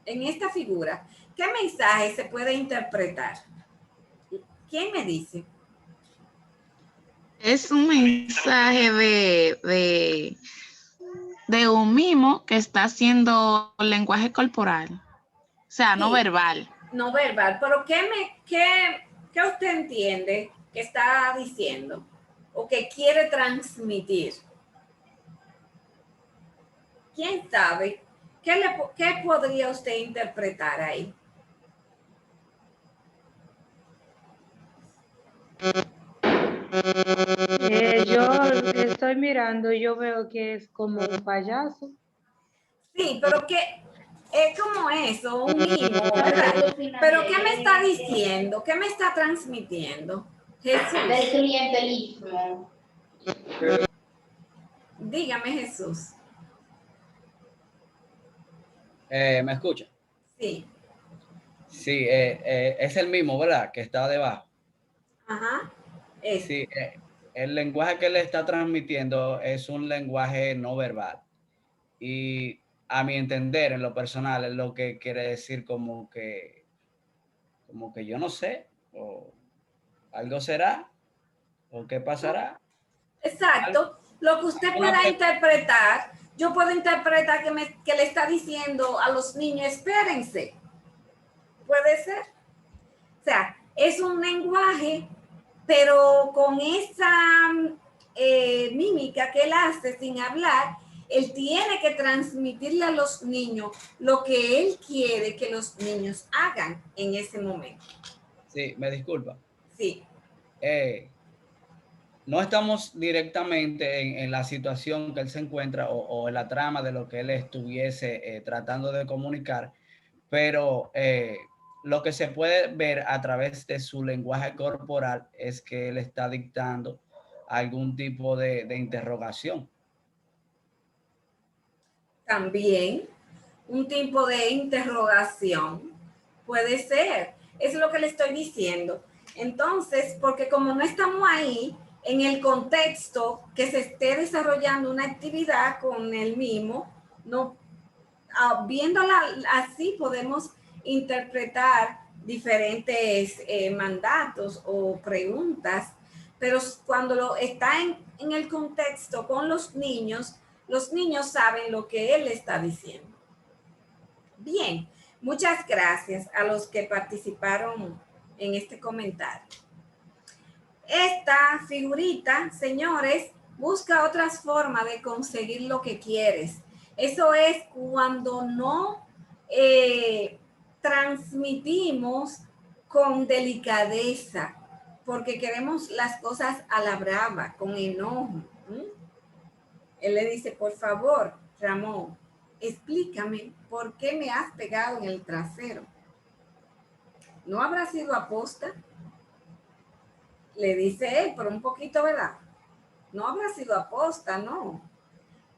en esta figura? ¿Qué mensaje se puede interpretar? ¿Quién me dice? Es un mensaje de un mimo que está haciendo lenguaje corporal. O sea, no Sí, verbal. No verbal. Pero ¿Qué usted entiende que está diciendo o que quiere transmitir? ¿Quién sabe? ¿Qué podría usted interpretar ahí? Yo estoy mirando y yo veo que es como un payaso. Sí, pero que es como eso, un mimo, ¿verdad? Pero ¿qué me está diciendo? ¿Qué me está transmitiendo? Jesús. Del clientelismo. Dígame, Jesús. ¿Me escucha? Sí. Sí, es el mismo, ¿verdad? Que está debajo. Ajá. Sí, el lenguaje que le está transmitiendo es un lenguaje no verbal. Y a mi entender, en lo personal, es lo que quiere decir como que yo no sé, o algo será, o qué pasará. Exacto. Lo que usted pueda interpretar, yo puedo interpretar que le está diciendo a los niños, espérense. Puede ser. O sea, es un lenguaje, pero con esa mímica que él hace sin hablar, él tiene que transmitirle a los niños lo que él quiere que los niños hagan en ese momento. Sí, me disculpa. Sí. No estamos directamente en la situación que él se encuentra o en la trama de lo que él estuviese tratando de comunicar, pero lo que se puede ver a través de su lenguaje corporal es que él está dictando algún tipo de interrogación. También un tipo de interrogación puede ser. Es lo que le estoy diciendo. Entonces, porque como no estamos ahí en el contexto que se esté desarrollando una actividad con el mimo, no, viéndola así podemos interpretar diferentes mandatos o preguntas, pero cuando está en el contexto con los niños saben lo que él está diciendo. Bien, muchas gracias a los que participaron en este comentario. Esta figurita, señores, busca otras formas de conseguir lo que quieres. Eso es cuando no transmitimos con delicadeza, porque queremos las cosas a la brava, con enojo. Él le dice, por favor, Ramón, explícame por qué me has pegado en el trasero. ¿No habrá sido aposta? Le dice él, pero un poquito, ¿verdad? No habrá sido aposta, no.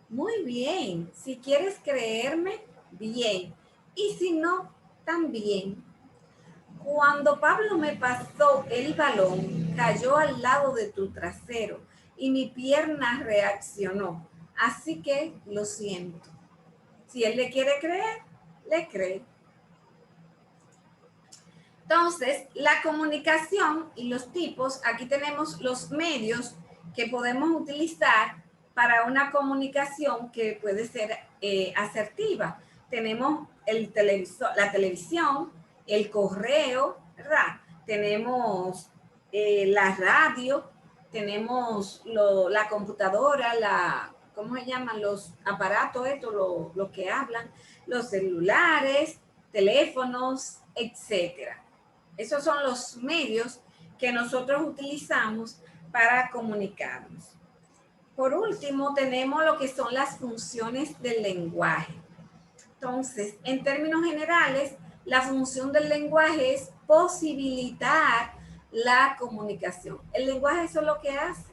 Muy bien, si quieres creerme, bien. Y si no, también. Cuando Pablo me pasó el balón, cayó al lado de tu trasero y mi pierna reaccionó. Así que lo siento. Si él le quiere creer, le cree. Entonces, la comunicación y los tipos, aquí tenemos los medios que podemos utilizar para una comunicación que puede ser asertiva. Tenemos la televisión, el correo, ¿verdad? Tenemos la radio, tenemos la computadora, ¿cómo se llaman? Los aparatos, lo que hablan, los celulares, teléfonos, etcétera. Esos son los medios que nosotros utilizamos para comunicarnos. Por último, tenemos lo que son las funciones del lenguaje. Entonces, en términos generales, la función del lenguaje es posibilitar la comunicación. El lenguaje eso es lo que hace.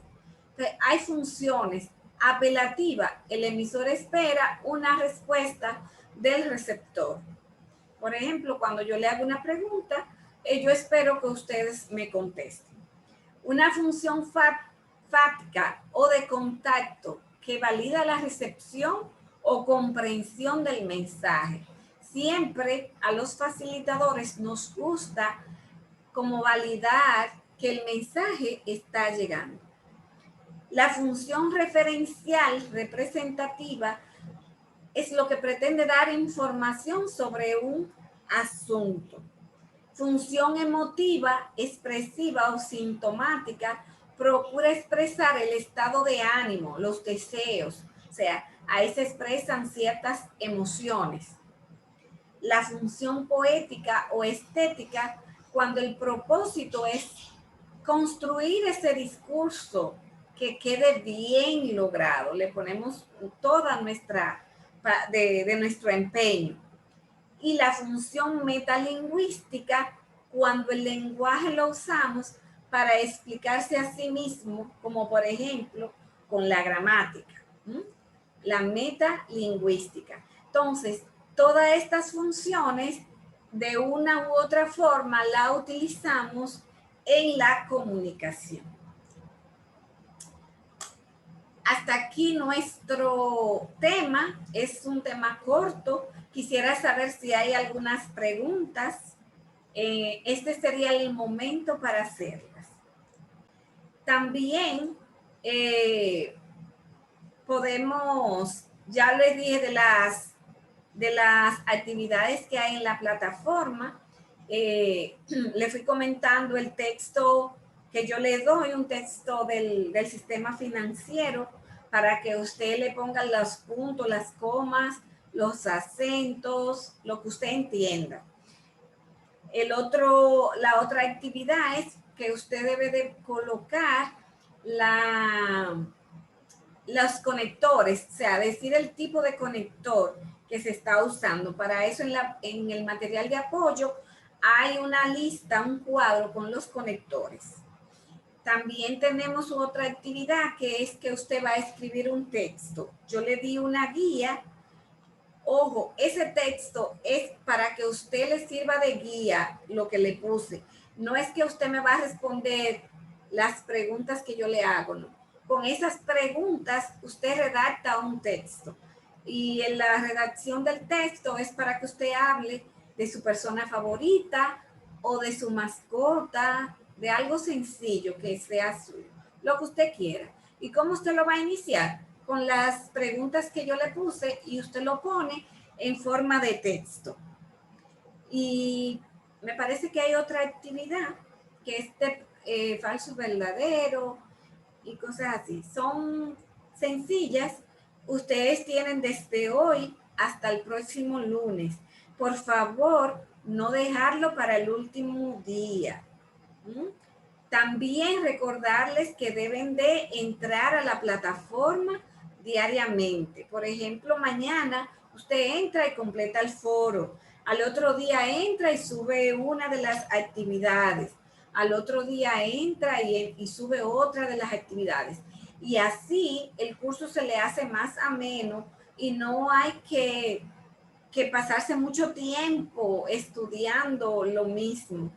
Entonces, hay funciones apelativas. El emisor espera una respuesta del receptor. Por ejemplo, cuando yo le hago una pregunta, yo espero que ustedes me contesten. Una función fáctica o de contacto que valida la recepción o comprensión del mensaje. Siempre a los facilitadores nos gusta como validar que el mensaje está llegando. La función referencial representativa es lo que pretende dar información sobre un asunto. Función emotiva, expresiva o sintomática procura expresar el estado de ánimo, los deseos, o sea, ahí se expresan ciertas emociones. La función poética o estética, cuando el propósito es construir ese discurso que quede bien logrado, le ponemos toda nuestra, de nuestro empeño. Y la función metalingüística, cuando el lenguaje lo usamos para explicarse a sí mismo, como por ejemplo con la gramática, la metalingüística. Entonces, todas estas funciones, de una u otra forma, la utilizamos en la comunicación. Hasta aquí nuestro tema. Es un tema corto. Quisiera saber si hay algunas preguntas. Este sería el momento para hacerlas. También podemos, ya les dije de las actividades que hay en la plataforma. Le fui comentando el texto que yo le doy, un texto del sistema financiero, para que usted le ponga los puntos, las comas, los acentos, lo que usted entienda. La otra actividad es que usted debe de colocar los conectores, o sea, decir el tipo de conector que se está usando. Para eso en el material de apoyo hay una lista, un cuadro con los conectores. También tenemos otra actividad, que es que usted va a escribir un texto. Yo le di una guía. Ojo, ese texto es para que usted le sirva de guía, lo que le puse. No es que usted me va a responder las preguntas que yo le hago, no. Con esas preguntas usted redacta un texto. Y en la redacción del texto es para que usted hable de su persona favorita o de su mascota, de algo sencillo que sea suyo, lo que usted quiera. ¿Y cómo usted lo va a iniciar? Con las preguntas que yo le puse, y usted lo pone en forma de texto. Y me parece que hay otra actividad que es de falso verdadero y cosas así. Son sencillas. Ustedes tienen desde hoy hasta el próximo lunes. Por favor, no dejarlo para el último día. También recordarles que deben de entrar a la plataforma diariamente. Por ejemplo, mañana usted entra y completa el foro. Al otro día entra y sube una de las actividades. Al otro día entra y sube otra de las actividades. Y así el curso se le hace más ameno y no hay que pasarse mucho tiempo estudiando lo mismo.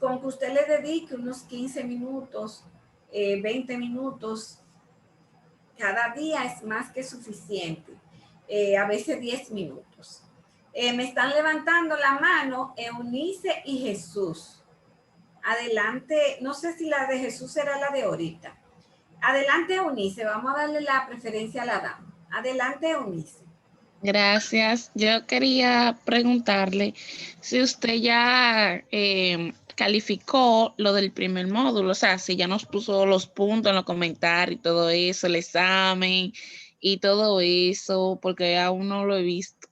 Con que usted le dedique unos 15 minutos, 20 minutos cada día es más que suficiente. A veces 10 minutos. Me están levantando la mano Eunice y Jesús. Adelante, no sé si la de Jesús será la de ahorita. Adelante, Eunice, vamos a darle la preferencia a la dama. Adelante, Eunice. Gracias. Yo quería preguntarle si usted ya calificó lo del primer módulo, o sea, si ya nos puso los puntos en los comentarios y todo eso, el examen y todo eso, porque aún no lo he visto.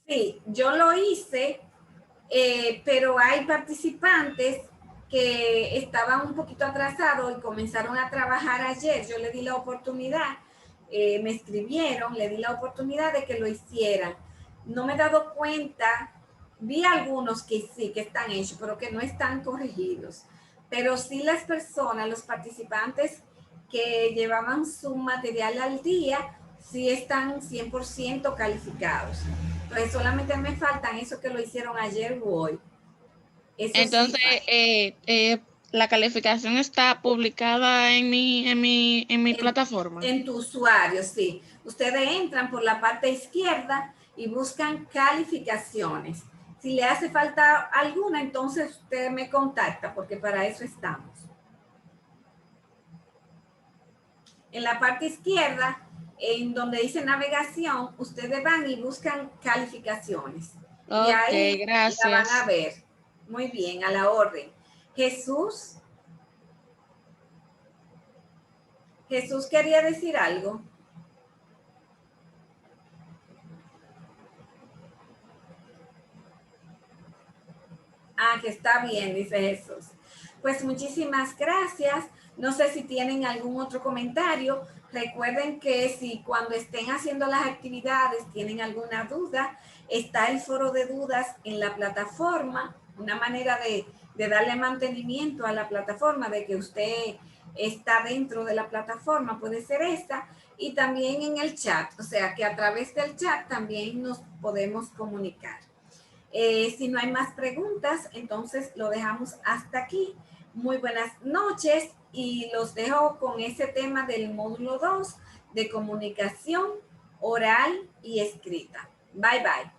Sí, yo lo hice, pero hay participantes que estaban un poquito atrasados y comenzaron a trabajar ayer. Yo le di la oportunidad, me escribieron, le di la oportunidad de que lo hicieran. No me he dado cuenta, vi algunos que sí, que están hechos, pero que no están corregidos. Pero sí las personas, los participantes que llevaban su material al día, sí están 100% calificados. Entonces solamente me faltan esos que lo hicieron ayer o hoy. Eso entonces, sí, la calificación está publicada en mi plataforma. En tu usuario, sí. Ustedes entran por la parte izquierda y buscan calificaciones. Si le hace falta alguna, entonces usted me contacta, porque para eso estamos. En la parte izquierda, en donde dice navegación, ustedes van y buscan calificaciones. Ok, y ahí gracias. la van a ver. Muy bien, a la orden. Jesús. Jesús quería decir algo. Ah, que está bien, dice Jesús. Pues muchísimas gracias. No sé si tienen algún otro comentario. Recuerden que si cuando estén haciendo las actividades tienen alguna duda, está el foro de dudas en la plataforma. Una manera de darle mantenimiento a la plataforma, de que usted está dentro de la plataforma, puede ser esta. Y también en el chat, o sea que a través del chat también nos podemos comunicar. Si no hay más preguntas, entonces lo dejamos hasta aquí. Muy buenas noches y los dejo con ese tema del módulo 2 de comunicación oral y escrita. Bye, bye.